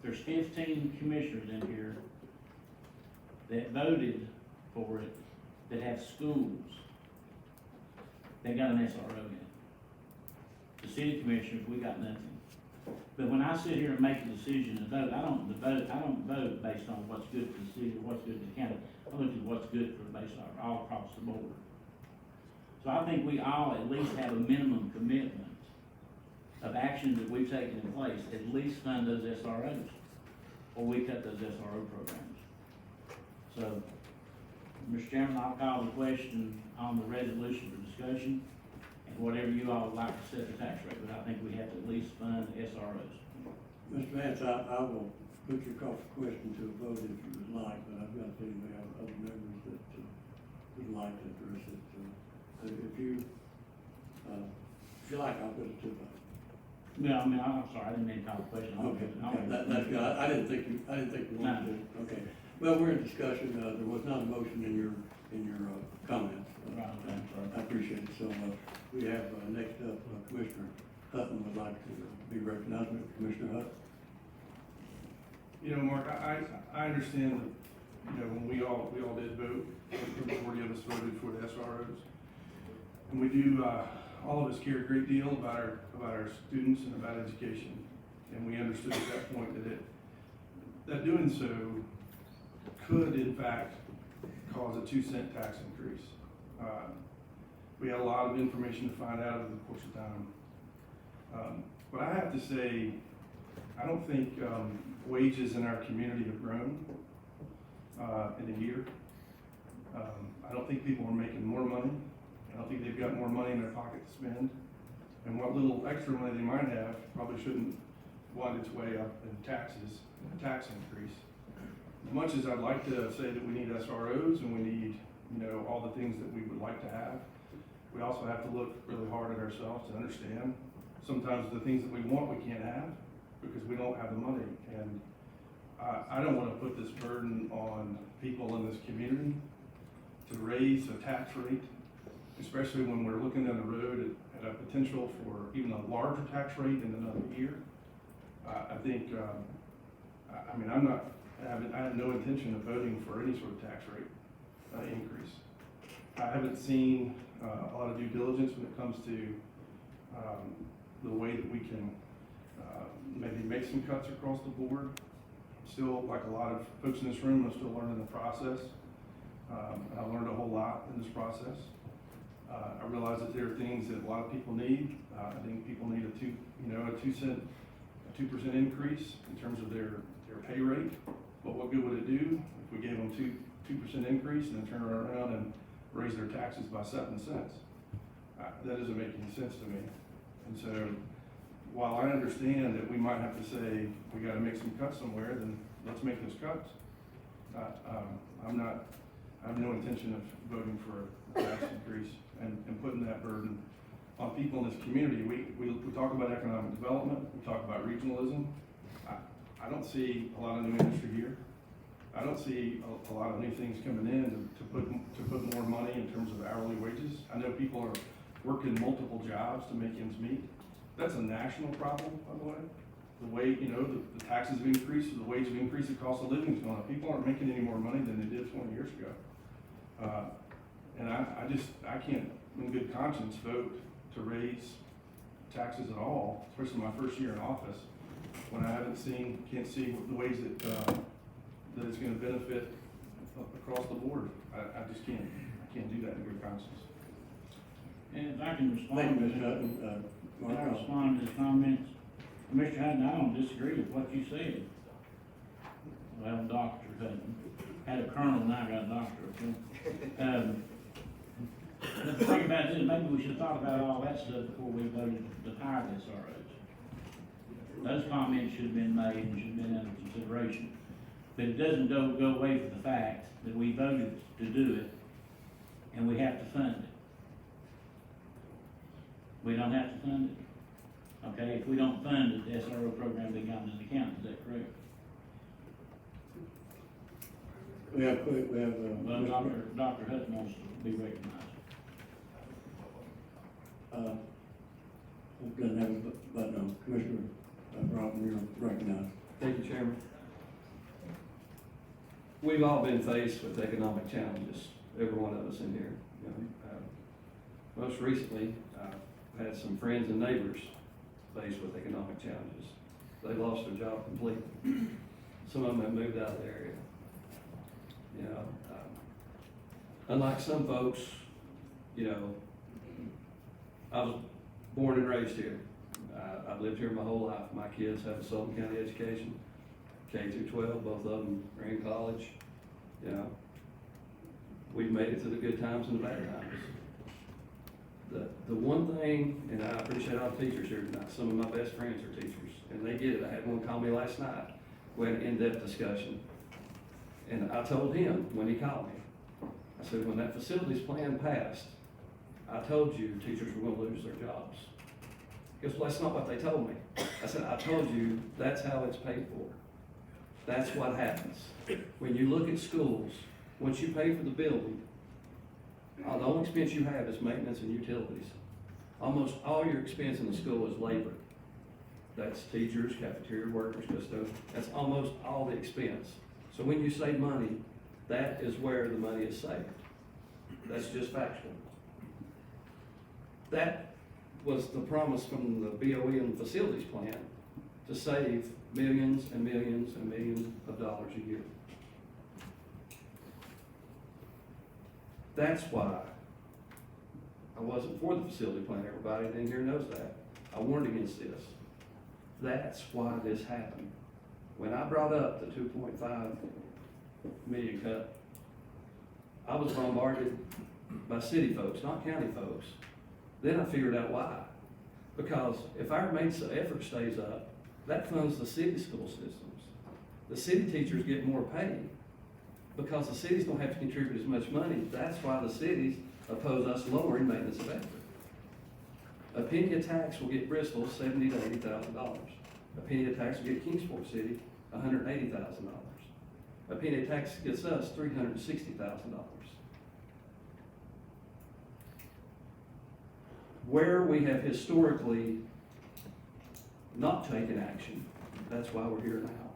There's 15 commissioners in here that voted for it that have schools that got an SRO in. The city commissioners, we got nothing. But when I sit here and make a decision and vote, I don't vote based on what's good for the city or what's good for the county. I look at what's good for the base all across the board. So I think we all at least have a minimum commitment of actions that we've taken in place, at least fund those SROs, or we cut those SRO programs. So, Mr. Chairman, I'll call the question on the resolution for discussion, and whatever you all would like to set the tax rate, but I think we have to at least fund SROs. Mr. Vance, I will put your question to a vote if you would like, but I've got a feeling we have other members that would like to address it. If you like, I'll put it to a vote. No, I mean, I'm sorry, I didn't mean to call the question. Okay, that's good. I didn't think you wanted to. Okay. Well, we're in discussion. There was not a motion in your comments. Right, okay, I'm sorry. I appreciate it. So, we have, next up, Commissioner Hutton would like to be recognized. Commissioner Hutton. You know, Mark, I understand that, you know, when we all did vote, the majority of us voted for the SROs. And we do, all of us care a great deal about our students and about education. And we understood at that point that doing so could in fact cause a 2 cent tax increase. we had a lot of information to find out over the course of time. But I have to say, I don't think wages in our community have grown in a year. I don't think people are making more money. I don't think they've got more money in their pocket to spend. And what little extra money they might have probably shouldn't wind its way up in taxes, a tax increase. As much as I'd like to say that we need SROs and we need, you know, all the things that we would like to have, we also have to look really hard at ourselves to understand sometimes the things that we want we can't have because we don't have the money. And I don't want to put this burden on people in this community to raise a tax rate, especially when we're looking down the road at a potential for even a larger tax rate in another year. I think, I mean, I have no intention of voting for any sort of tax rate increase. I haven't seen a lot of due diligence when it comes to the way that we can maybe make some cuts across the board. Still, like a lot of folks in this room, I'm still learning the process. I learned a whole lot in this process. I realize that there are things that a lot of people need. I think people need a 2% increase in terms of their pay rate. But what good would it do if we gave them 2% increase and then turn around and raise their taxes by 7 cents? That doesn't make any sense to me. And so, while I understand that we might have to say we got to make some cuts somewhere, then let's make those cuts. I have no intention of voting for a tax increase and putting that burden on people in this community. We talk about economic development, we talk about regionalism. I don't see a lot of new industry here. I don't see a lot of new things coming in to put more money in terms of hourly wages. I know people are working multiple jobs to make ends meet. That's a national problem, by the way. The way, the taxes have increased, the wage have increased, the cost of living is going up. People aren't making any more money than they did 20 years ago. And I can't, in good conscience, vote to raise taxes at all, especially my first year in office, when I can't see the ways that it's going to benefit across the board. I just can't. I can't do that in good conscience. And if I can respond Thank you, to Mr. Hutton. Can I respond to his comments? Mr. Hutton, I don't disagree with what you said. Well, Dr. Hutton, had a colonel and I got a doctor, okay? The thing about this, maybe we should have thought about all that stuff before we voted to hire the SROs. Those comments should have been made and should have been under consideration. But it doesn't go away from the fact that we voted to do it and we have to fund it. We don't have to fund it. Okay, if we don't fund it, the SRO program becomes an account, is that correct? Well, Dr. Hutton wants to be recognized. Doesn't have a button on. Commissioner Robin, you're recognized. Thank you, Chairman. We've all been faced with economic challenges, every one of us in here. Most recently, I've had some friends and neighbors faced with economic challenges. They lost their job completely. Some of them have moved out of the area. Unlike some folks, I was born and raised here. I've lived here my whole life. My kids have a Sullivan County education, K through 12. Both of them are in college. We've made it through the good times and the bad times. The one thing, and I appreciate all the teachers here tonight. Some of my best friends are teachers, and they get it. I had one call me last night. We had an in-depth discussion, and I told him when he called me, I said, when that facilities plan passed, I told you teachers were going to lose their jobs. He goes, well, that's not what they told me. I said, I told you that's how it's paid for. That's what happens. When you look at schools, once you pay for the building, the only expense you have is maintenance and utilities. Almost all your expense in the school is labor. That's teachers, cafeteria workers, custodians. That's almost all the expense. So when you save money, that is where the money is saved. That's just factual. That was the promise from the BOE and the facilities plan to save millions and millions and millions of dollars a year. That's why I wasn't for the facility plan, everybody in here knows that. I warned against this. That's why this happened. When I brought up the 2.5 million cut, I was bombarded by city folks, not county folks. Then I figured out why. Because if our maintenance effort stays up, that funds the city school systems. The city teachers get more pay because the cities don't have to contribute as much money. That's why the cities oppose us lowering maintenance of effort. A penny of tax will get Bristol $70,000 to $80,000. A penny of tax will get Kingsport City $180,000. A penny of tax gets us $360,000. Where we have historically not taken action, that's why we're here now.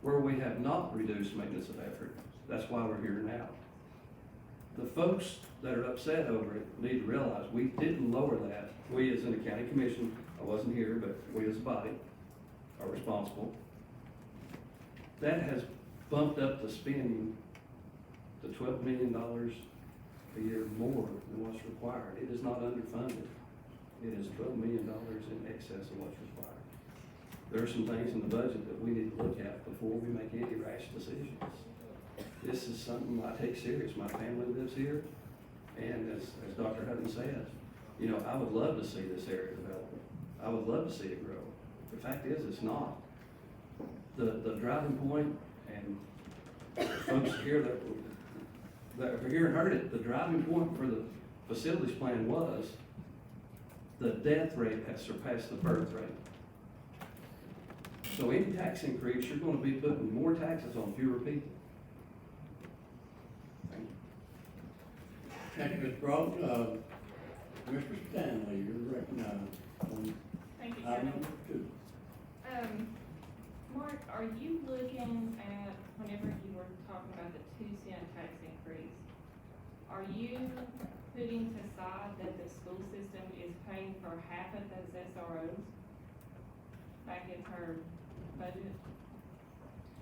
Where we have not reduced maintenance of effort, that's why we're here now. The folks that are upset over it need to realize we didn't lower that. We as in the county commission, I wasn't here, but we as a body are responsible. That has bumped up the spending to $12 million a year more than what's required. It is not underfunded. It is $12 million in excess of what's required. There are some things in the budget that we need to look at before we make any rash decisions. This is something I take serious. My family lives here, and as Dr. Hutton says, you know, I would love to see this area develop. I would love to see it grow. The fact is, it's not. The driving point, and folks here that are here and heard it, the driving point for the facilities plan was the death rate has surpassed the birth rate. So any tax increase, you're going to be putting more taxes on fewer people. Thank you, Mr. Brown. Mr. Stanley, you're recognized on Thank you, item Chairman. number 2. Mark, are you looking at, whenever you were talking about the 2-cent tax increase, are you putting aside that the school system is paying for half of those SROs back in her budget,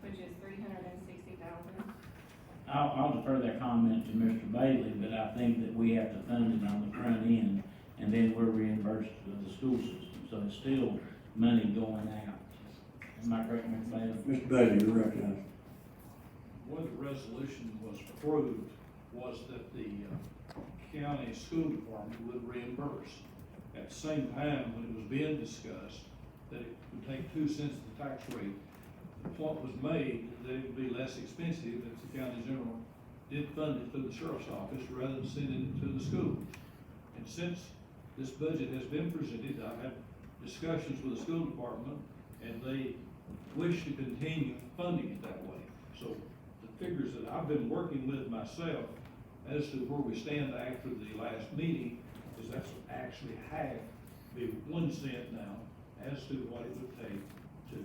which is $360,000? I'll defer that comment to Mr. Bailey, but I think that we have to fund it on the front end, and then we're reimbursed to the school system, so it's still money going out. Am I correct, Mr. Bailey? Mr. Bailey, you're recognized. When the resolution was approved, was that the county school department would reimburse. At the same time, when it was being discussed, that it would take 2 cents of the tax rate, the point was made that it would be less expensive if the county general did fund it through the sheriff's office rather than sending it to the schools. And since this budget has been presented, I've had discussions with the school department, and they wish to continue funding it that way. So the figures that I've been working with myself as to where we stand after the last meeting is that's actually half, be 1 cent now, as to what it would take to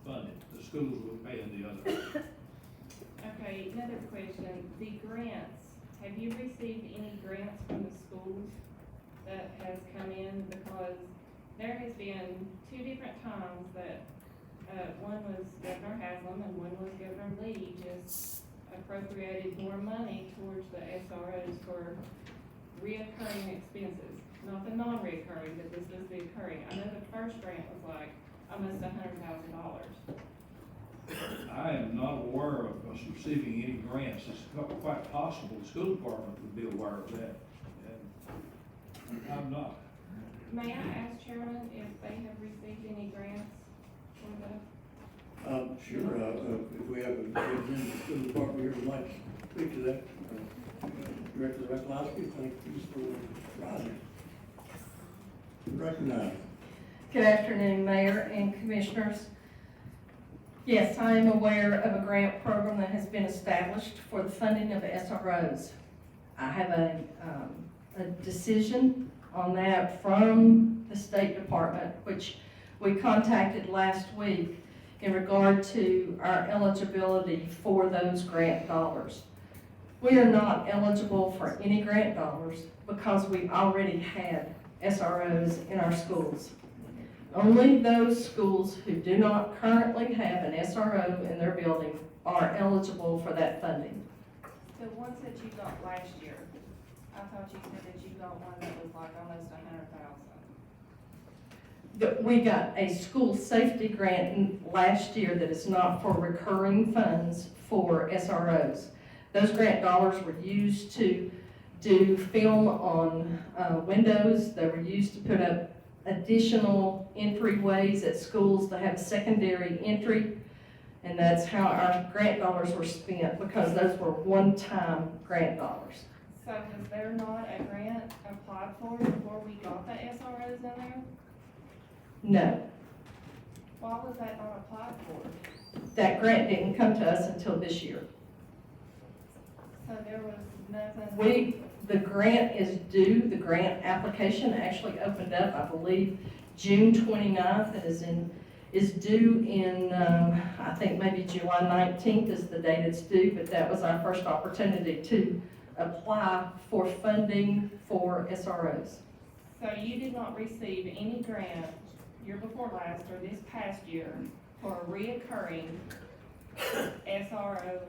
fund it. The schools would pay the other. Okay, another question, the grants, have you received any grants from the schools that has come in? Because there has been 2 different times that, one was Governor Haslam and one was Governor Lee just appropriated more money towards the SROs for reoccurring expenses. Not the non-reoccurring, but this was the occurring. I know the first grant was like almost $100,000. I am not aware of us receiving any grants. It's quite possible the school department would be aware of that, and I'm not. May I ask Chairman if they have received any grants for the? Sure, if we have a representative of the school department here who'd like to speak to that, Director Weslowski, thank you for rising. Recognized. Good afternoon, Mayor and Commissioners. Yes, I am aware of a grant program that has been established for the funding of SROs. I have a decision on that from the State Department, which we contacted last week in regard to our eligibility for those grant dollars. We are not eligible for any grant dollars because we already had SROs in our schools. Only those schools who do not currently have an SRO in their building are eligible for that funding. The ones that you got last year, I thought you said that you got one that was like almost 100,000. We got a school safety grant last year that is not for recurring funds for SROs. Those grant dollars were used to do film on windows. They were used to put up additional entryways at schools to have secondary entry. And that's how our grant dollars were spent, because those were one-time grant dollars. So was there not a grant applied for before we got the SROs in there? No, Why was that not applied for? that grant didn't come to us until this year. So there was nothing. The grant is due, the grant application actually opened up, I believe, June 29th. It is due in, I think maybe July 19th is the date it's due, but that was our first opportunity to apply for funding for SROs. So you did not receive any grant year before last or this past year for a reoccurring SRO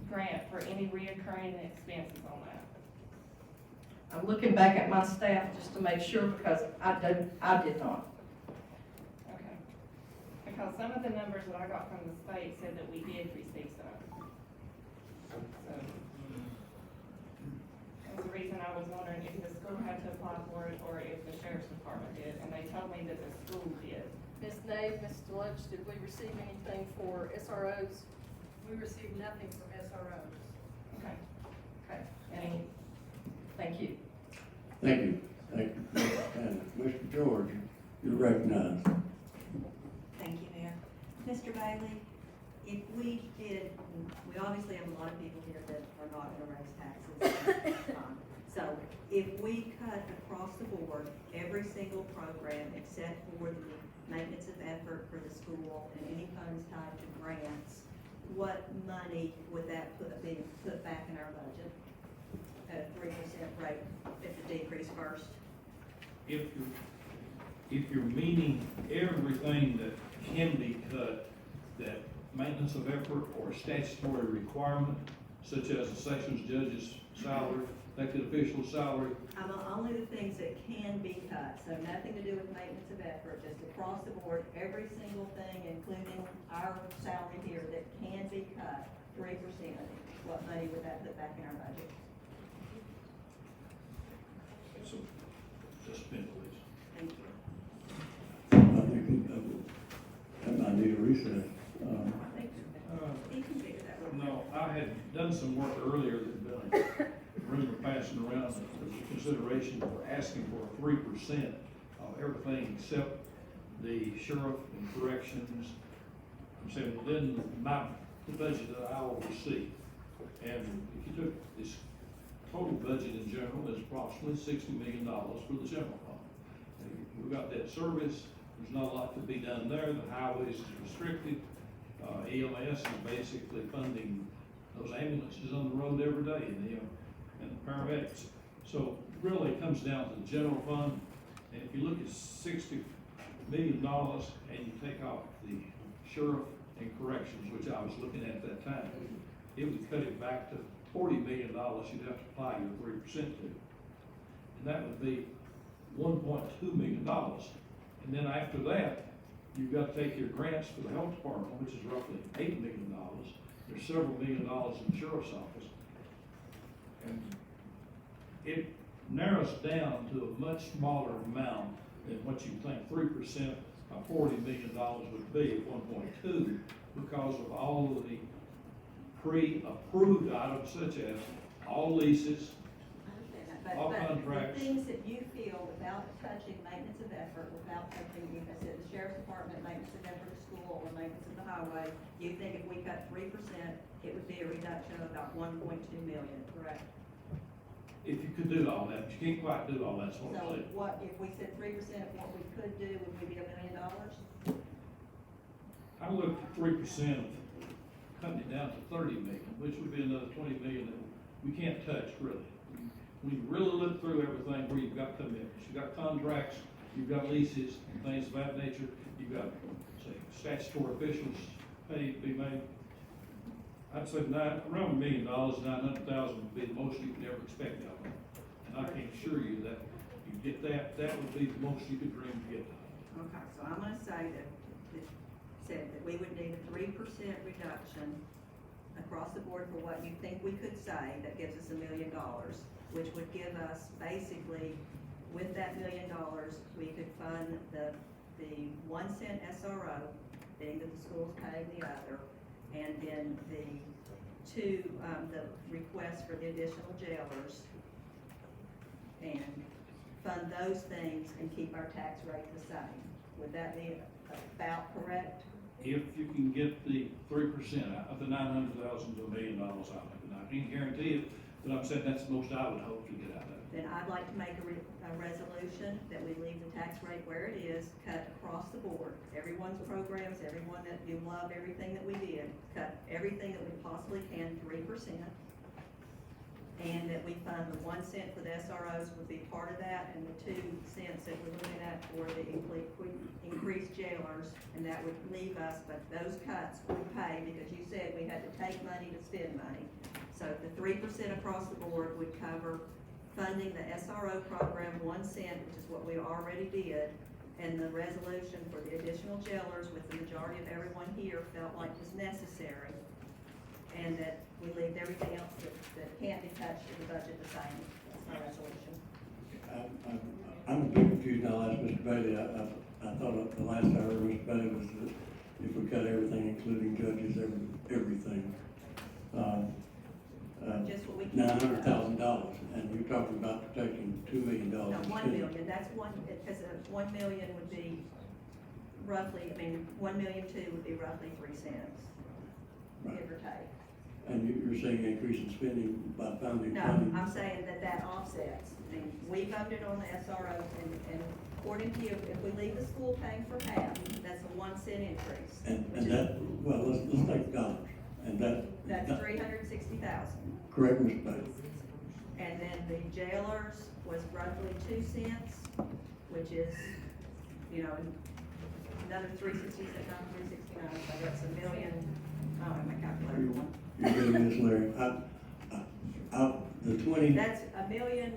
grant for any reoccurring expenses on that? I'm looking back at my staff just to make sure, because I did not. Okay. Because some of the numbers that I got from the state said that we did receive some. So, that's the reason I was wondering if the school had to apply for it or if the sheriff's department did, and they told me that the school did. Ms. Nave, Ms. Deloach, did we receive anything for SROs? We received nothing from SROs. Okay. Okay, and thank you. Thank you. Thank you. And Mr. George, you're recognized. Thank you, Mayor. Mr. Bailey, if we did, we obviously have a lot of people here that are not going to raise taxes. So if we cut across the board every single program except for the maintenance of effort for the school and any funds tied to grants, what money would that be put back in our budget at a 3% rate if the decrease first? If you're meaning everything that can be cut, that maintenance of effort or statutory requirement, such as the sessions judge's salary, elected official's salary. Only the things that can be cut, so nothing to do with maintenance of effort, just across the board, every single thing, including our salary here, that can be cut 3%. What money would that put back in our budget? So, just a minute, please. Thank you. I think that might need a recess. He can figure that one out. No, I had done some work earlier that rumor passing around that there was a consideration for asking for 3% of everything except the sheriff and corrections. I'm saying within the budget that I oversee. And if you took this total budget in general, is approximately $60 million for the general fund. And we've got that service. There's not a lot to be done there. The highways is restricted. EMS is basically funding those ambulances on the road every day, and the paramedics. So really it comes down to the general fund. And if you look at $60 million and you take off the sheriff and corrections, which I was looking at that time, it would cut it back to $40 million you'd have to apply your 3% to. And that would be $1.2 million. And then after that, you've got to take your grants for the health department, which is roughly $8 million. There's several $million in the sheriff's office. And it narrows down to a much smaller amount than what you think 3% of $40 million would be at 1.2, because of all of the pre-approved items such as all leases, all contracts. The things that you feel without touching maintenance of effort, without touching, if I said the sheriff's department, maintenance of effort of school, or maintenance of the highway, you think if we cut 3%, it would be a reduction of about 1.2 million, correct? If you could do all that, but you can't quite do all that, that's what I'm So saying. what, if we said 3% of what we could do, would we be $1 million? I looked at 3%, cutting it down to 30 million, which would be another 20 million that we can't touch really. When you really look through everything where you've got commitments, you've got contracts, you've got leases, and things of that nature, you've got, say, statutory officials pay to be made. I'd say around $1 million, 900,000 would be the most you could ever expect out of it. And I can assure you that you get that would be the most you could dream to get done. Okay, so I'm gonna say that said that we would need a 3% reduction across the board for what you think we could say, that gives us $1 million, which would give us basically, with that $1 million, we could fund the 1 cent SRO, being that the schools pay the other, and then the request for the additional jailers, and fund those things and keep our tax rate the same. Would that be about correct? If you can get the 3% out of the 900,000 to $1 million out of it, and I can't guarantee it, but I'm saying that's the most I would hope to get out of it. Then I'd like to make a resolution that we leave the tax rate where it is, cut across the board. Everyone's programs, everyone that you love, everything that we did, cut everything that we possibly can, 3%. And that we fund the 1 cent for the SROs would be part of that, and the 2 cents that we're looking at for the increased jailers, and that would leave us, but those cuts would pay, because you said we had to take money to spend money. So the 3% across the board would cover funding the SRO program 1 cent, which is what we already did, and the resolution for the additional jailers, with the majority of everyone here felt like was necessary, and that we leave everything else that can't be touched in the budget the same. That's my resolution. I'm a bit confused now. Ask Mr. Bailey. I thought the last I heard Mr. Bailey was that if we cut everything, including judges, everything, Just what we can. $900,000, and you're talking about protecting $2 million. No, 1 million, that's one, because 1 million would be roughly, 1 million two would be roughly 3 cents, Right. give or take. And you're saying increase in spending by funding? No, funding. I'm saying that offsets. We voted on the SROs, and according to you, if we leave the school paying for half, that's a 1 cent increase. And that, well, let's take dollars, and That's 360,000. Correct, Mr. Bailey. And then the jailers was roughly 2 cents, which is, another 369, so that's $1 million. I don't have my calculator on. You're getting this, Larry. The 20. That's $1,170,000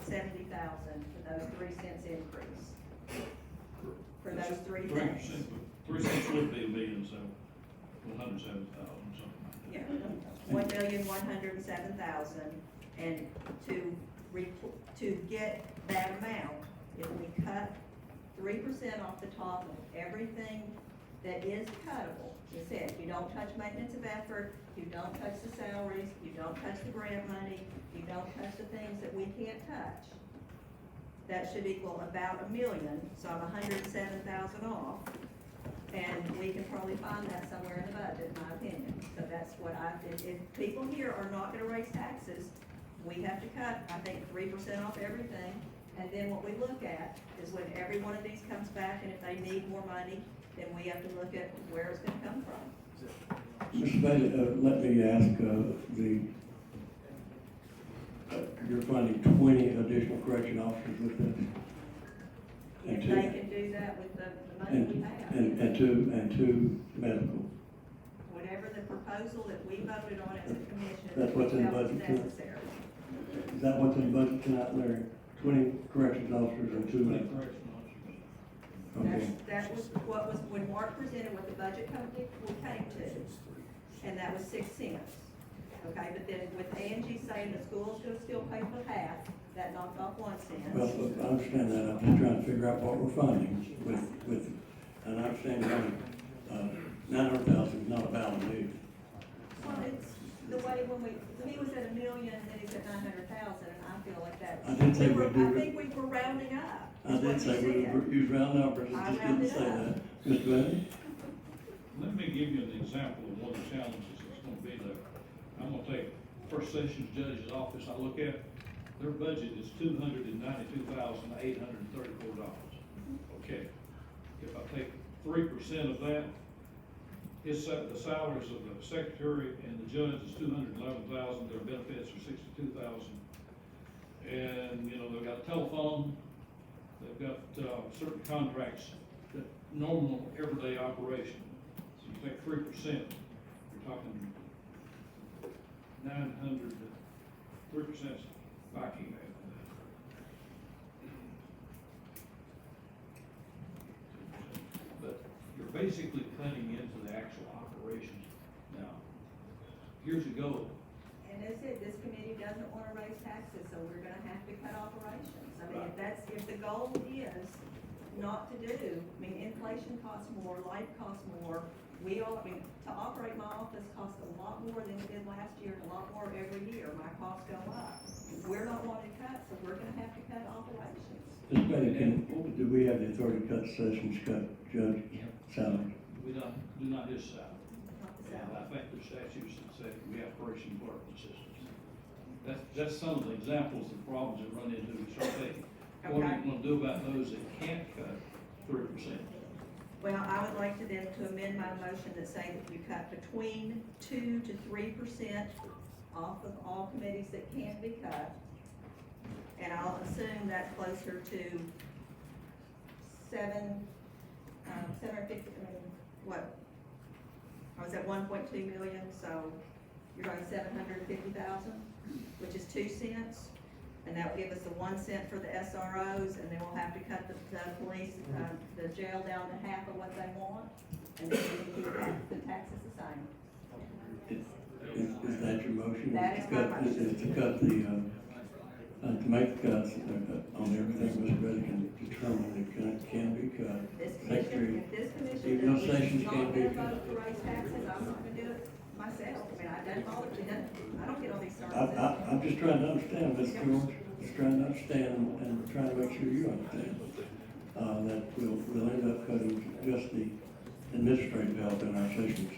for those 3 cents increase. For those three things. 3 cents would be $1 million, so 170,000, something like that. Yeah, 1,107,000, and to get that amount, if we cut 3% off the top of everything that is cuttable, you said, you don't touch maintenance of effort, you don't touch the salaries, you don't touch the grant money, you don't touch the things that we can't touch. That should equal about $1 million, so I'm 107,000 off. And we can probably find that somewhere in the budget, in my opinion. So that's what if people here are not gonna raise taxes, we have to cut, I think, 3% off everything. And then what we look at is when every one of these comes back, and if they need more money, then we have to look at where it's gonna come from. Mr. Bailey, let me ask, you're finding 20 additional correction officers with this? If they can do that with the money we have. And two medical. Whatever the proposal that we voted on as a commission. That's what's in the felt was budget tonight? necessary. Is that what's in the budget tonight, Larry? 20 corrections officers and 2 medical? Correction officers. Okay. That was what was, when Mark presented what the budget company we came to, and that was 6 cents. Okay, but then with Angie saying the school's gonna still pay for half, that knocked off 1 cent. Well, I understand that. I'm just trying to figure out what we're funding with, and I understand that, 900,000 is not a valid either. Well, it's the way he was at $1 million, and then he's at 900,000, and I feel like that. I did say we do. I think we were rounding up. I did say we use round numbers, I just didn't say that. Mr. Bailey? Let me give you an example of one of the challenges that's gonna be there. I'm gonna take First Sessions Judge's office, I look at, their budget is $292,834. Okay, if I take 3% of that, the salaries of the secretary and the judge is $211,000, their benefits are $62,000. And, they've got a telephone, they've got certain contracts that normal everyday operation. So you you take 3%, you're talking 900, 3% is Viking. But you're basically cutting into the actual operations. Now, years ago, And as I said, this committee doesn't wanna raise taxes, so we're gonna have to cut operations. I mean, if the goal is not to do, I mean, inflation costs more, life costs more. To operate my office costs a lot more than it did last year, and a lot more every year. My costs go up. We're not wanting to cut, so we're gonna have to cut operations. Mr. Bailey, do we have the authority to cut sessions, cut judge salary? we do not his salary. Not the And salary. I think there's statutes that say we have operation clerk assistants. That's some of the examples of problems that run into, we start thinking, what are you gonna do about those that can't cut 3%? Well, I would like to then to amend my motion that say that you cut between 2 to 3% off of all committees that can be cut. And I'll assume that's closer to 750, I mean, what? I was at 1.2 million, so you're going 750,000, which is 2 cents. And that will give us the 1 cent for the SROs, and then we'll have to cut the police, the jail down to half of what they want. And then we can keep the taxes the same. Is that your motion? That is my motion. Is to cut the, to make cuts on everything Mr. Reddy can determine that can be cut. This Secretary, commission, even though is sessions not can't be gonna cut. vote to raise taxes, I'm not gonna do it myself. I mean, I don't bother to, I don't get all these services. I'm just trying to understand, Ms. George, just trying to understand and trying to make sure you understand, that we'll end up cutting just the administrative help in our sessions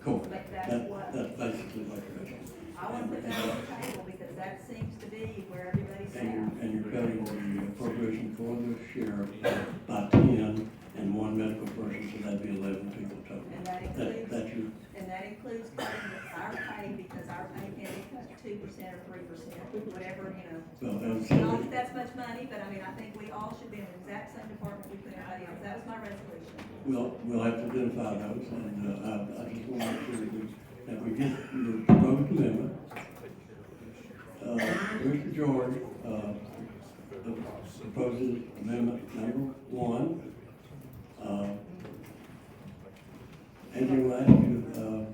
court. But that's basically what you're asking. I wanna put that on the table because that seems to be where everybody's at. And you're cutting the appropriation for the sheriff by 10 and 1 medical person, so that'd be 11 people total. And that includes, That's your, cutting our pay, because our pay can be cut 2% or 3%, whatever, you know. well, and Not so, that that's much money, but I mean, I think we all should be in the exact same department we put everybody else. That was my resolution. we'll have to identify those, and, I just want to make sure that we get your proposed amendment. Mr. George, proposes amendment number 1. Andrew, will ask you to,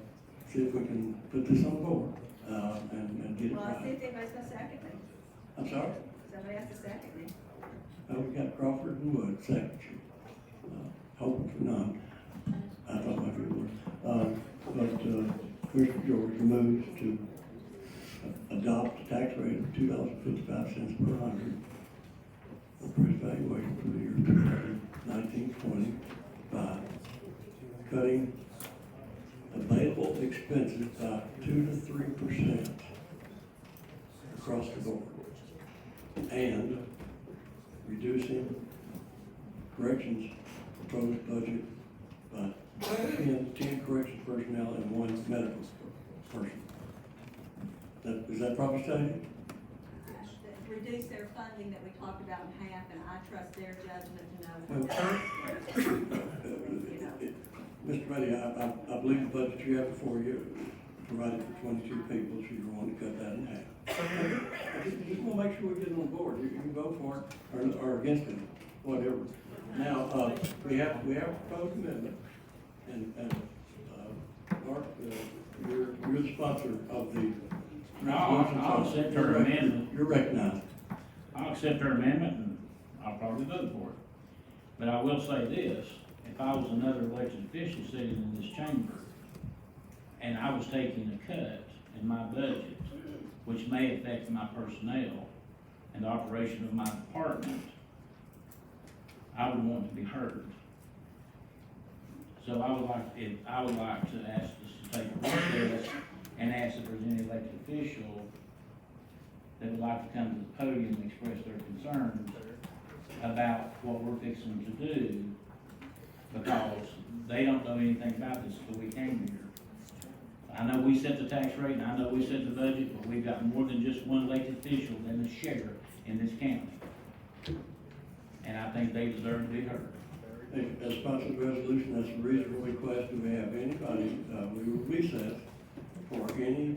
see if we can put this on board, and get it Well, I see right. if anybody's gonna second me. I'm sorry? Somebody has to second me. We got Crawford and Wood, second. Hoping for none. I thought maybe it would. Commissioner George moves to adopt a tax rate of $2.55 per hundred for appraised valuation for the year 2019-20 by cutting available expenses by 2 to 3% across the board, and reducing corrections proposed budget by 10 corrections personnel and 1 medical person. Is that proper statement? Reduce their funding that we talked about in half, and I trust their judgment to know. Mr. Reddy, I believe the budget you have before you provided for 22 people, so you're wanting to cut that in half. I just want to make sure we get it on board. You can vote for it or against it, whatever. Now, we have a proposed amendment, and Mark, you're the sponsor of the resolution. I'll accept her amendment. You're recognized. I'll accept her amendment, and I'll probably vote for it. But I will say this, if I was another elected official sitting in this chamber, and I was taking a cut in my budget, which may affect my personnel and the operation of my department, I would want to be heard. So I would like to ask us to take a recess and ask if there's any elected official that would like to come to the podium and express their concerns about what we're fixing to do, because they don't know anything about this until we came here. I know we set the tax rate, and I know we set the budget, but we've got more than just one elected official than the sheriff in this county. And I think they deserve to be heard. As sponsored resolution, that's a reasonable request. Do we have anybody, we will recess for any,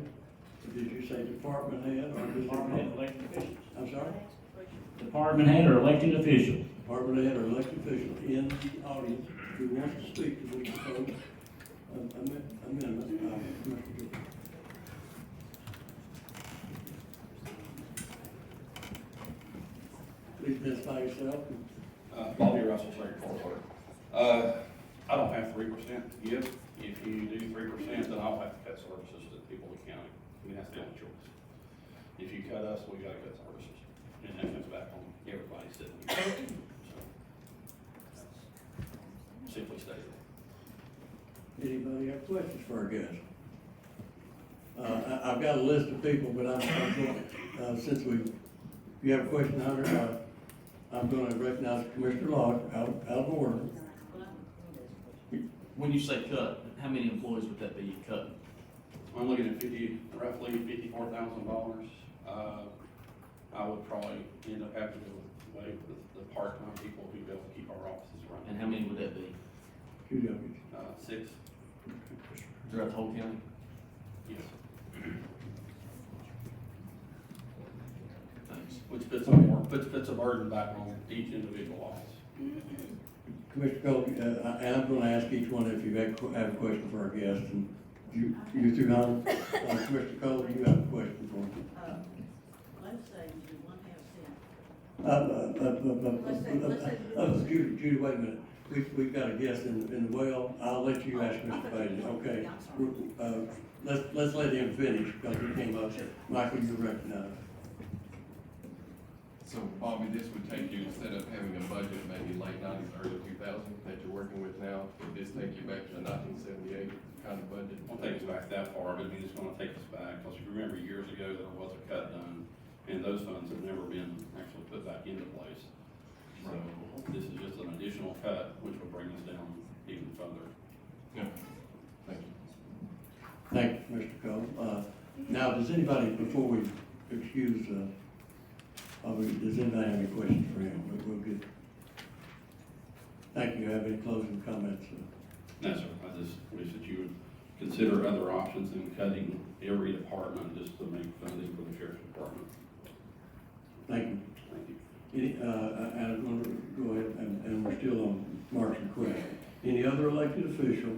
did you say department head or district Department head, head? elected officials. I'm sorry? Department head or elected official. Department head or elected official in the audience who wants to speak to the proposed amendment, Mr. Gibbs. Please identify yourself. Bobby Russell, Secretary Clerk. I don't have 3% yet. If you do 3%, then I'll have to cut services to the people of the county. I mean, that's the only choice. If you cut us, we gotta cut services. And that comes back on everybody sitting here. So, that's simply stated. Anybody have questions for our guest? I've got a list of people, but I'm going, since if you have a question, Hunter, I'm going to recognize Commissioner Locke out of order. When you say cut, how many employees would that be cut? I'm looking at roughly $54,000. I would probably end up having to go away with the part-time people who be able to keep our offices running. And how many would that be? 2 deputies. 6. Throughout the whole county? Yes. Thanks. Which puts a burden back on each individual office. Commissioner Cole, and I'm going to ask each one if you have a question for our guest. And you too, Hunter. Commissioner Cole, you have a question for him. Let's say you 1/2 cent. Judy, wait a minute. We've got a guest in the well. I'll let you ask Mr. Bailey, okay? Let's let him finish because he came up. Michael, you recognize. So Bobby, this would take you, instead of having a budget maybe late 90s, early 2000 that you're working with now, would this take you back to a 1978 kind of budget? Won't take us back that far, but it's gonna take us back, because if you remember years ago, there was a cut done, and those funds have never been actually put back into place. So this is just an additional cut, which will bring us down even further. Yeah. Thank you. Thank you, Mr. Cole. Now, does anybody, before we excuse, does anybody have any questions for him? We'll get. Thank you. Have any closing comments? No, sir. I just wish that you would consider other options than cutting every department just to make funding for the sheriff's department. Thank you. Thank you. And I'm going to go ahead, and we're still on Mark's request. Any other elected official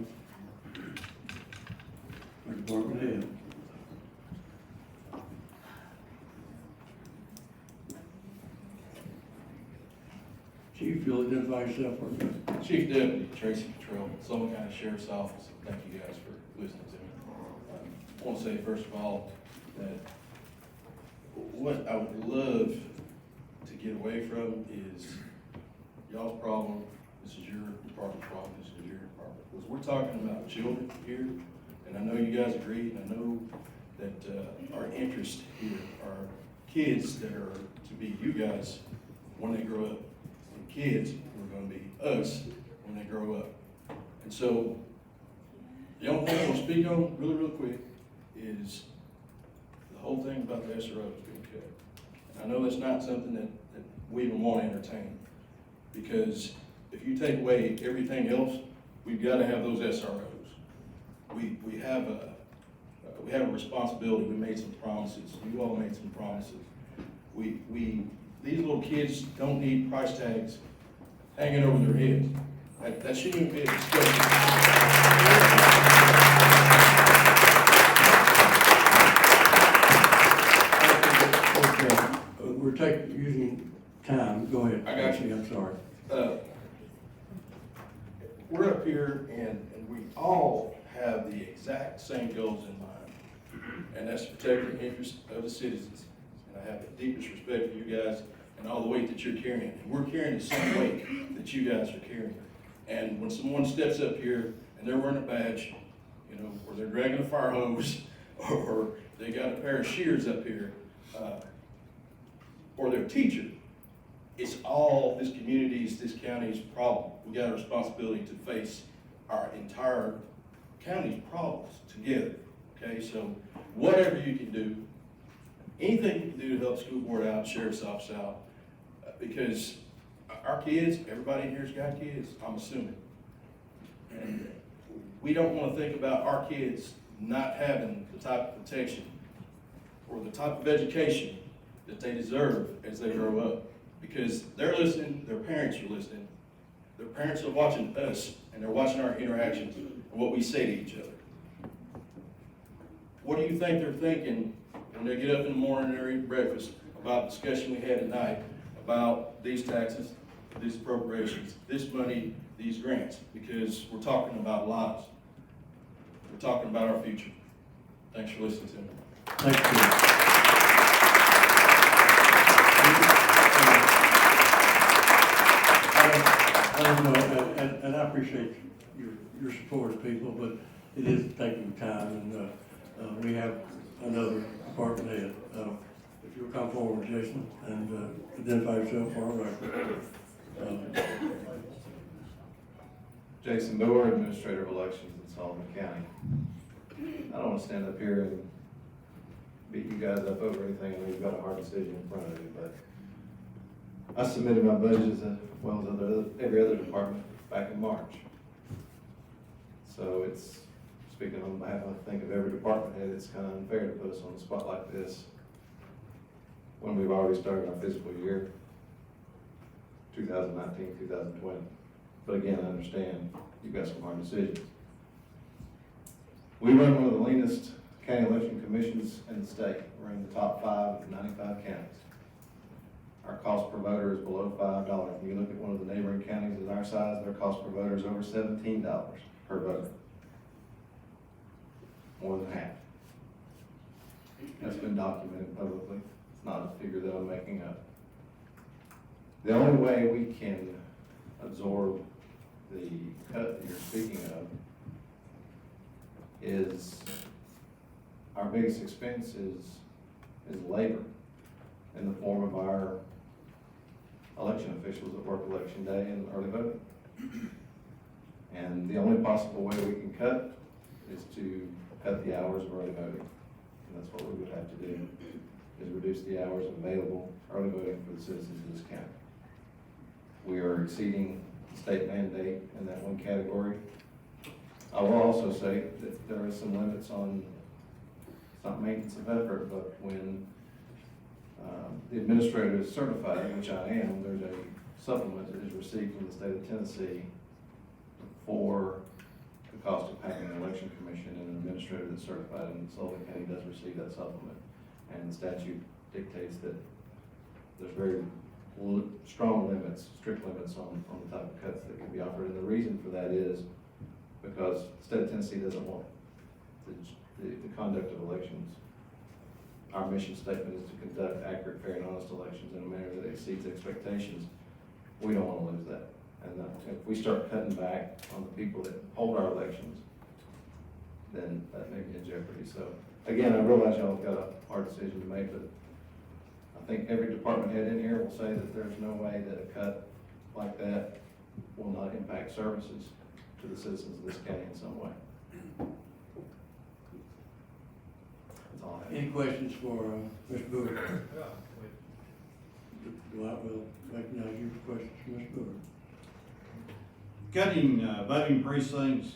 or department head? Chief, you'll identify yourself for a minute. Chief Deputy Tracy Cottrell, Sullivan County Sheriff's Office. Thank you guys for listening to me. I want to say first of all that what I would love to get away from is y'all's problem. This is your department's problem. This is your department. Because we're talking about children here, and I know you guys agree, and I know that our interest here are kids that are to be you guys when they grow up. Kids who are going to be us when they grow up. And so, the only thing I want to speak on real quick is the whole thing about the SROs being cut. And I know that's not something that we even want to entertain, because if you take away everything else, we've got to have those SROs. We have a responsibility. We made some promises. You all made some promises. These little kids don't need price tags hanging over their heads. That shouldn't even be a discussion. We're using time. Go ahead. I got you. I'm sorry. We're up here and we all have the exact same goals in mind, and that's to protect the interests of the citizens. And I have the deepest respect for you guys and all the weight that you're carrying. And we're carrying the same weight that you guys are carrying. And when someone steps up here and they're wearing a badge, you know, or they're dragging a fire hose, or they got a pair of shears up here, or their teacher, it's all this community's, this county's problem. We got a responsibility to face our entire county's problems together. Okay, so whatever you can do, anything you can do to help school board out, sheriff's office out, because our kids, everybody in here's got kids, I'm assuming. And we don't wanna think about our kids not having the type of protection or the type of education that they deserve as they grow up. Because they're listening, their parents are listening, their parents are watching us, and they're watching our interactions and what we say to each other. What do you think they're thinking when they get up in the morning and they're eating breakfast about the discussion we had tonight about these taxes, these appropriations, this money, these grants? Because we're talking about lives. We're talking about our future. Thanks for listening to me. Thank you. I don't know, and I appreciate your support of people, but it is taking time, and we have another department head. If you'll come forward, Jason, and identify yourself for our record. Jason Miller, Administrator of Elections in Sullivan County. I don't want to stand up here and beat you guys up over anything. I know you've got a hard decision in front of you, but I submitted my budget as well as every other department back in March. So it's, speaking on behalf, I think, of every department head, it's kind of unfair to put us on the spot like this when we've already started our fiscal year, 2019, 2020. But again, I understand you've got some hard decisions. We run one of the leanest county election commissions in the state. We're in the top 5 of 95 counties. Our cost per voter is below $5. When you look at one of the neighboring counties of our size, their cost per voter is over $17 per voter. More than half. That's been documented publicly. It's not a figure that I'm making up. The only way we can absorb the cut that you're speaking of is, our biggest expense is labor in the form of our election officials that work election day and early voting. And the only possible way we can cut is to cut the hours of early voting. And that's what we would have to do, is reduce the hours of available early voting for the citizens of this county. We are exceeding state mandate in that one category. I will also say that there is some limits on, it's not maintenance of effort, but when the administrator is certified, which I am, there's a supplement that is received from the state of Tennessee for the cost of having an election commission, and an administrator that's certified in Sullivan County does receive that supplement. And the statute dictates that there's very strong limits, strict limits on the type of cuts that can be offered. And the reason for that is because the state of Tennessee doesn't want the conduct of elections. Our mission statement is to conduct accurate, fair, and honest elections in a manner that exceeds expectations. We don't want to lose that. And if we start cutting back on the people that hold our elections, then that may be in jeopardy. So again, I realize y'all have got a hard decision to make, but I think every department head in here will say that there's no way that a cut like that will not impact services to the citizens of this county in some way. That's all I have. Any questions for Mr. Bowie? Dwight will recognize you for questions for Mr. Bowie. Cutting voting precincts,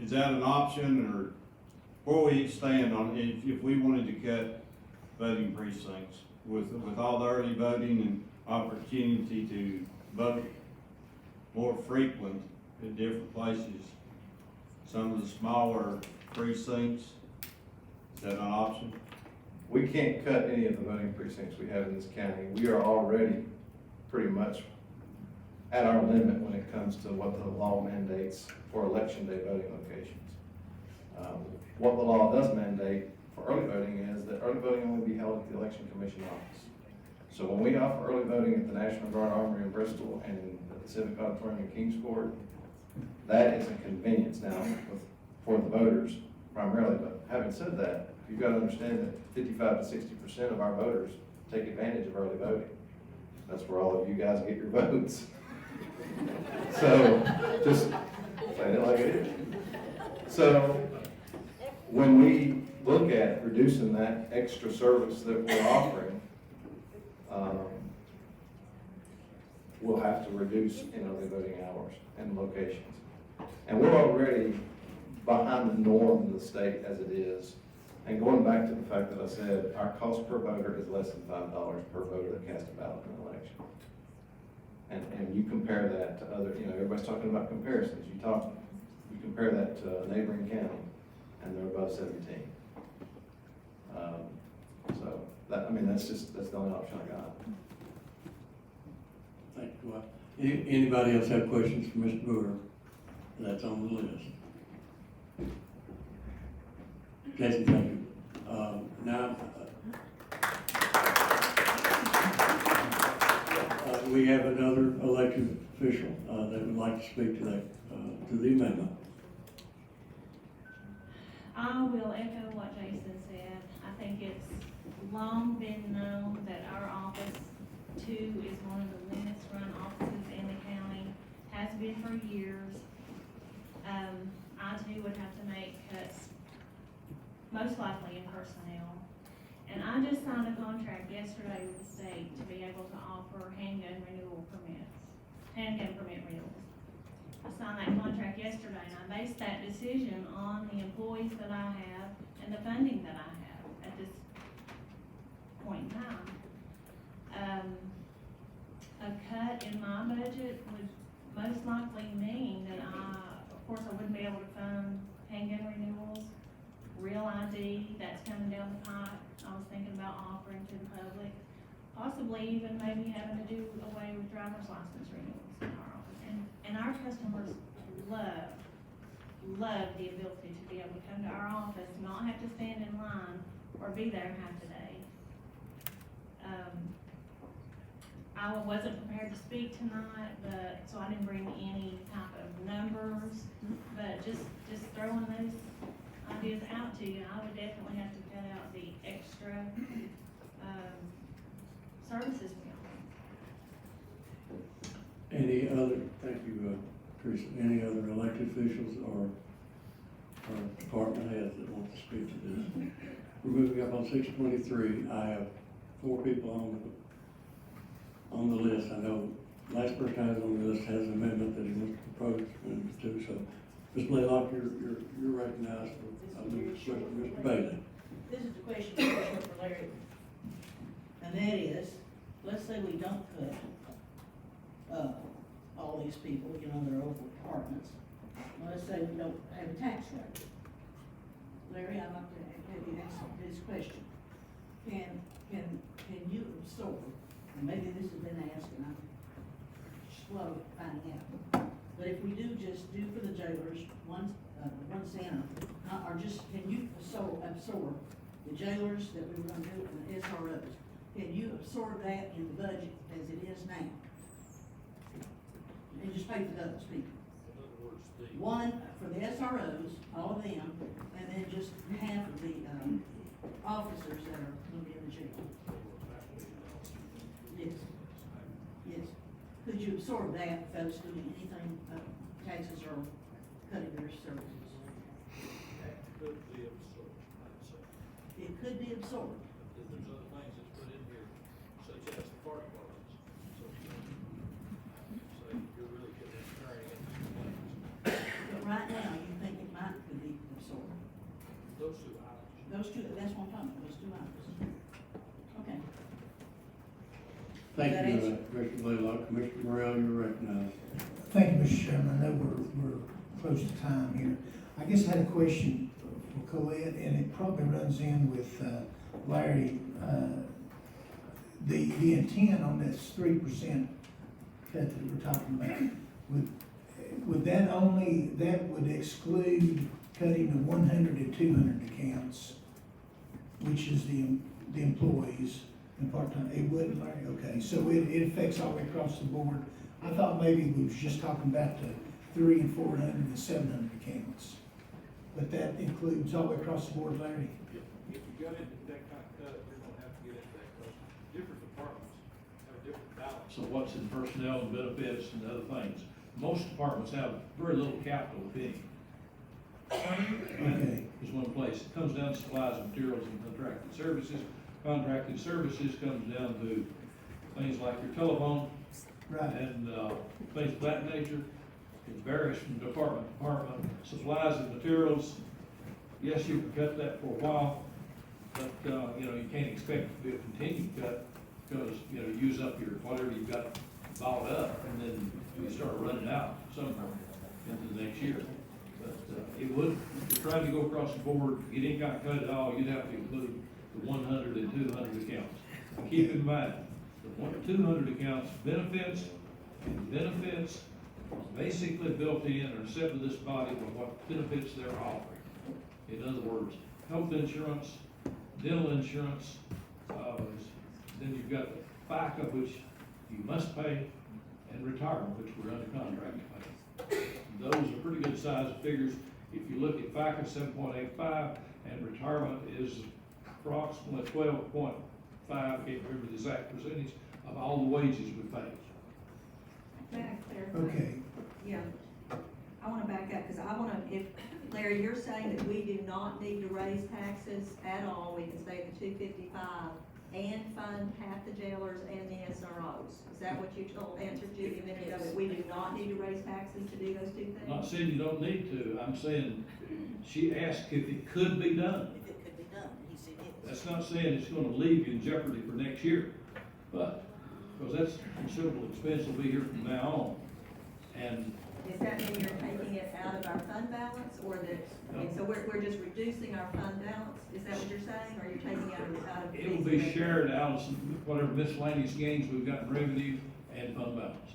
is that an option, or where we stand on if we wanted to cut voting precincts with all the early voting and opportunity to vote more frequent in different places, some of the smaller precincts, is that an option? We can't cut any of the voting precincts we have in this county. We are already pretty much at our limit when it comes to what the law mandates for election day voting locations. What the law does mandate for early voting is that early voting only be held at the Election Commission office. So when we offer early voting at the National Guard Armory in Bristol and at the Civic Auditorium in Kingsport, that is a convenience now for the voters primarily. But having said that, you've got to understand that 55 to 60% of our voters take advantage of early voting. That's where all of you guys get your votes. So just say it like it is. So when we look at reducing that extra service that we're offering, will have to reduce in early voting hours and locations. And we're already behind the norm in the state as it is. And going back to the fact that I said our cost per voter is less than $5 per voter that cast a ballot in an election. And you compare that to other, everybody's talking about comparisons. You compare that to a neighboring county, and they're above 17. So that's the only option I got. Thank you, Dwight. Anybody else have questions for Mr. Brewer? That's on the list. Jason, thank you. Now, we have another elected official that would like to speak to that, to the amendment. I will echo what Jason said. I think it's long been known that our office 2 is one of the leanest run offices in the county, has been for years. I too would have to make cuts, most likely in personnel. And I just signed a contract yesterday with the state to be able to offer handgun renewal permits, handgun permit renewals. I signed that contract yesterday, and I based that decision on the employees that I have and the funding that I have at this point in time. A cut in my budget would most likely mean that of course, I wouldn't be able to fund handgun renewals, real ID, that's coming down the pipe. I was thinking about offering to the public, possibly even maybe having to do away with driver's license renewals in our office. And our customers love the ability to be able to come to our office, not have to stand in line or be there half the day. I wasn't prepared to speak tonight, so I didn't bring any type of numbers, but just throwing those ideas out to you, I would definitely have to cut out the extra, services we offer. Any other, thank you, Teresa, any other elected officials or department heads that want to speak to this? We're moving up on 623. I have 4 people on the list. I know last person I was on the list has an amendment that he wants to propose to, so Ms. Blaylock, you're recognized for Mr. Bailey. This is the question for Larry, and that is, let's say we don't cut all these people, they're over departments. Let's say we don't have a tax rate. Larry, I'd like to have you answer this question. Can you absorb, and maybe this has been asked and I'm slow finding out, but if we do just do for the jailers, one center, or just, can you absorb the jailers that we were gonna do and the SROs? Can you absorb that in the budget as it is now? And just pay for those people? In other words, One for the SROs, all of them, and then just half of the, officers that are gonna be in the jail. Yes. Yes. Could you absorb that without us doing anything, taxes or cutting their services? that could be absorbed, I'd say. It could be absorbed. But then there's other things that's put in here, such as the fire departments. So, you're really getting carrying into some things. But right now, you think it might could be absorbed? Those 2 items. Those 2, that's what I'm talking about, those 2 items. Okay. Thank That you, answer? Commissioner Blaylock. Commissioner Morrell, you're recognized. Thank you, Mr. Chairman. I know we're close to time here. I guess I had a question for Colette, and it probably runs in with Larry. The intent on this 3% cut that we're talking about, would that would exclude cutting the 100 and 200 accounts, which is the employees and part-time? It wouldn't, Larry? Okay, so it affects all the way across the board. I thought maybe we was just talking about the 300 and 400 and 700 accounts, but that includes all the way across the board, Larry? If you got into that kind of cut, you're gonna have to get into that, because different departments have different balance of what's in personnel and benefits and other things. Most departments have very little capital, if any. Okay. Is one place. It comes down to supplies and materials and contracted services. Contracted services comes down to things like your telephone, Right. And, things of that nature. It varies from department to department. Supplies and materials, yes, you can cut that for a while, but, you know, you can't expect it to be a continued cut, because, you know, you use up your, whatever you've got bought up, and then you start running out somewhere into the next year. But, it would, if you're trying to go across the board, you ain't gotta cut it all, you'd have to include the 100 and 200 accounts. And keep in mind, the 200 accounts benefits, and benefits are basically built in or set to this body with what benefits they're offering. In other words, health insurance, dental insurance, then you've got FICA, which you must pay, and retirement, which we're under contract to pay. Those are pretty good size figures. If you look at FICA, 7.85, and retirement is approximately 12.5, I can't remember the exact percentage, of all the wages we pay. May I clarify? Okay. Yeah, I wanna back up, cause I wanna, if, Larry, you're saying that we do not need to raise taxes at all, we can stay at the 255 and fund half the jailers and the SROs. Is that what you answered Judy a minute ago, that we do not need to raise taxes to do those two things? I'm not saying you don't need to, I'm saying, she asked if it could be done. If it could be done, he said yes. That's not saying it's gonna leave you in jeopardy for next year, but, because that's considerable expense will be here from now on. And Does that mean you're taking it out of our fund balance, or that, I mean, so we're just reducing our fund balance? Is that what you're saying, or you're taking out of? it will be shared out of some, whatever miscellaneous gains we've got in revenue and fund balance.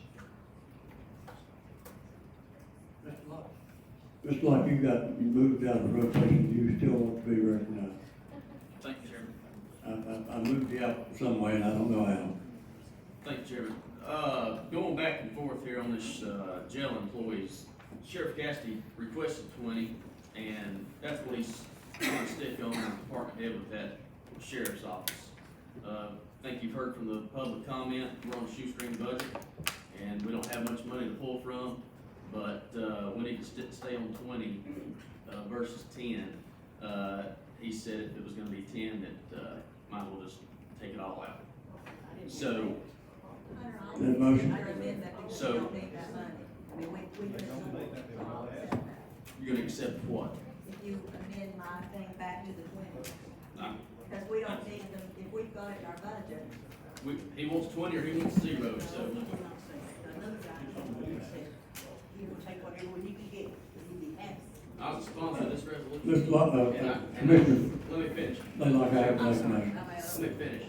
Mr. Locke, you moved out of rotation, you still want to be recognized. Thank you, Chairman. I moved you out some way, and I don't know how. Thank you, Chairman. Going back and forth here on this, jail employees, Sheriff Cassidy requested 20, and that's what he's trying to stick on the department head with that sheriff's office. I think you've heard from the public comment, we're on a shoestring budget, and we don't have much money to pull from, but, we need to stay on 20, versus 10. He said if it was gonna be 10, that, might as well just take it all out. So, That motion. So- We don't need that money. I mean, we can accept that. you're gonna accept what? If you amend my thing back to the 20, Nah, because we don't need them, if we've got it in our budget. he wants 20 or he wants 0, so. Another guy told me, he said, he will take whatever you can get, he'd be happy. I was a sponsor of this resolution. Mr. Locke, And Commissioner, let me finish. Laylock, I have a I'm sorry, motion. I'm out. Let me finish.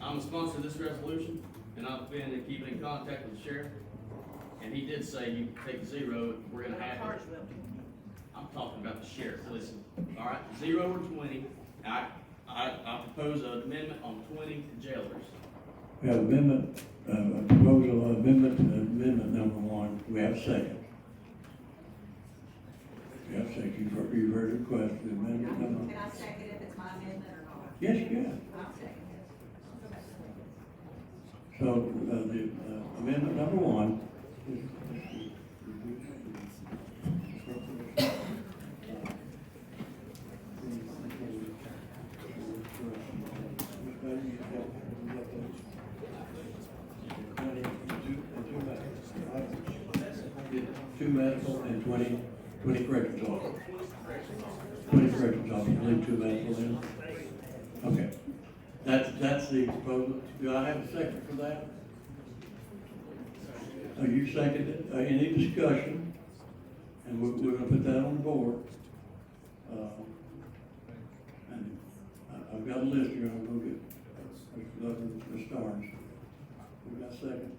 I'm a sponsor of this resolution, and I've been in keeping in contact with the sheriff, and he did say you can take 0, we're gonna have it. I'm talking about the sheriff, listen, all right, 0 or 20, I propose an amendment on 20 jailers. We have amendment, a proposal of amendment number 1, we have a second. We have a second, you've heard the request, the amendment number. Can I second if it's my amendment or not? Yes, you can. I'll second it. So, the amendment number 1 is. Two medical and 20 corrections officers. 20 corrections officers, leave 2 medical in. Okay. That's the proposal. Do I have a second for that? You seconded it. Any discussion? And we're gonna put that on the board. And I've got a list here, I'm gonna get Mr. Starnes. We got a second.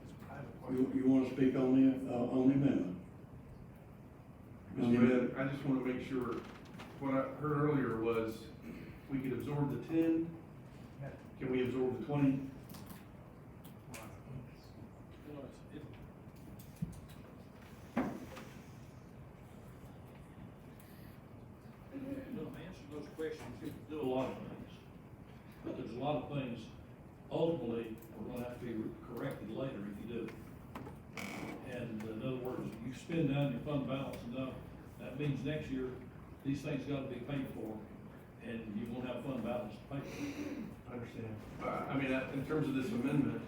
You wanna speak on the amendment? Mr. Mayor, I just wanna make sure, what I heard earlier was, we could absorb the 10, can we absorb the 20? To answer those questions, you can do a lot of things, but there's a lot of things ultimately are gonna have to be corrected later if you do. And in other words, if you spend down your fund balance enough, that means next year, these things gotta be paid for, and you won't have fund balance to pay for. I understand. I mean, in terms of this amendment,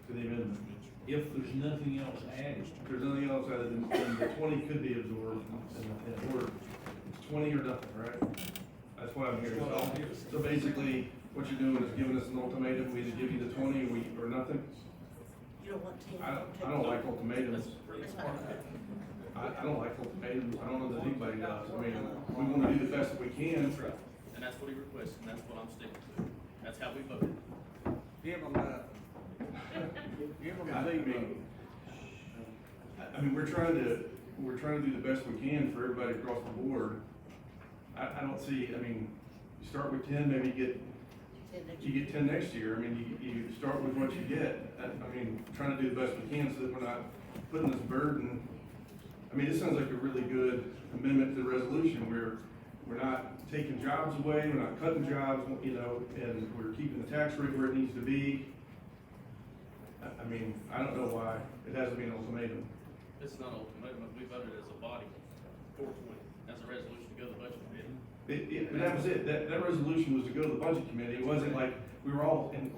to the amendment, if there's nothing else added. If there's nothing else other than the 20 could be absorbed, and or it's 20 or nothing, right? That's what I'm hearing. So basically, what you're doing is giving us an ultimatum, we either give you the 20 or nothing. You don't want to. I don't like ultimatums. I don't like ultimatums. I don't know that anybody does. I mean, we wanna do the best that we can. And that's what he requested, and that's what I'm sticking to. That's how we voted. Give them that. Give them I mean, we're trying to do the best we can for everybody across the board. I don't see, I mean, you start with 10, maybe you get 10 next year. I mean, you start with what you get. I mean, trying to do the best we can so that we're not putting this burden. I mean, this sounds like a really good amendment to the resolution where we're not taking jobs away, we're not cutting jobs, you know, and we're keeping the tax rate where it needs to be. I mean, I don't know why it has to be an ultimatum. It's not ultimatum, we voted as a body, 420, as a resolution to go to the budget committee. But that was it, that resolution was to go to the budget committee. It wasn't like we were all in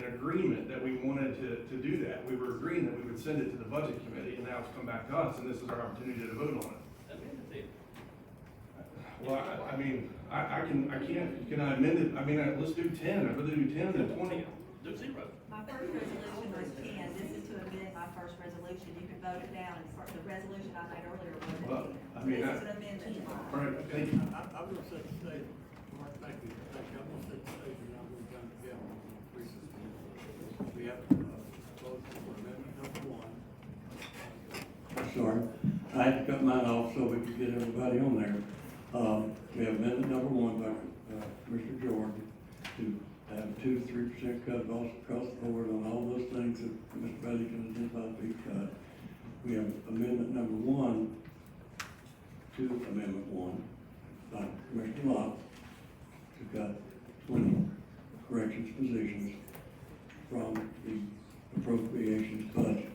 agreement that we wanted to do that. We were agreeing that we would send it to the budget committee, and now it's come back to us, and this is our opportunity to vote on it. Well, I mean, can I amend it? I mean, let's do 10, I'd rather do 10 than 20. Do 0. My first resolution was 10, this is to amend my first resolution, you can vote it down, and the resolution I made earlier was Well, I 10. mean, This is an amendment to mine. All right, thank you. I'm gonna set the stage, Mark, thank you, I'm gonna set the stage, and I'm gonna come together on the increases. We have, vote for amendment number 1. I'm sorry, I had to cut mine off so we could get everybody on there. We have amendment number 1 by Commissioner Jordan to have 2 to 3% cut across the board on all those things that Mr. Bailey can identify to be cut. We have amendment number 1 to amendment 1 by Commissioner Locke to cut 20 corrections positions from the appropriations budget.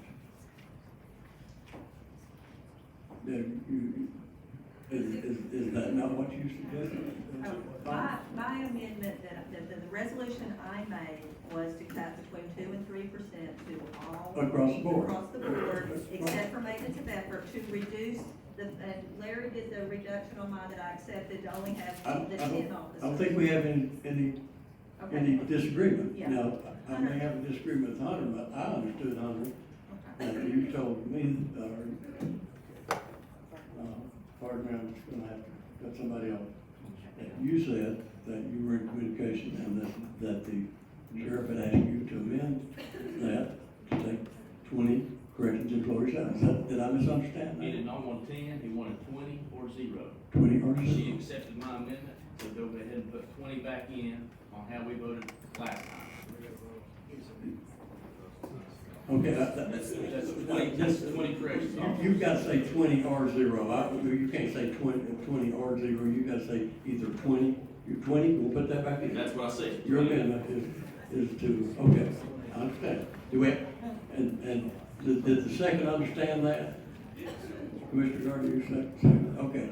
Is that not what you suggested? My amendment, the resolution I made was to cut between 2 and 3% to all. Across the board. Across the board, except for maintenance of effort, to reduce and Larry did the reduction on mine that I accepted, to only have the 10 officers. I don't think we have any disagreement. Yeah. Now, I may have a disagreement with Hunter, but I understood Hunter, and you told me, pardon me, I'm just gonna have to cut somebody else. You said that you were in communication and that the sheriff had asked you to amend that to take 20 corrections employees out. Did I misunderstand that? He did not want 10, he wanted 20 or 0. 20 or 0? She accepted my amendment to go ahead and put 20 back in on how we voted last time. Okay, That's 20 corrections. You've got to say 20 or 0. You can't say 20 or 0. You got to say either 20. You're 20. We'll put that back in. That's what I said. Your amendment is to. Okay, I understand. Do we? And did the second understand that? Commissioner Gardner, you second. Okay,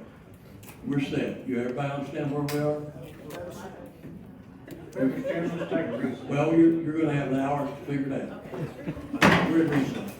we're set. You everybody understand where we are? Well, you're going to have an hour to figure it out. We're in recess.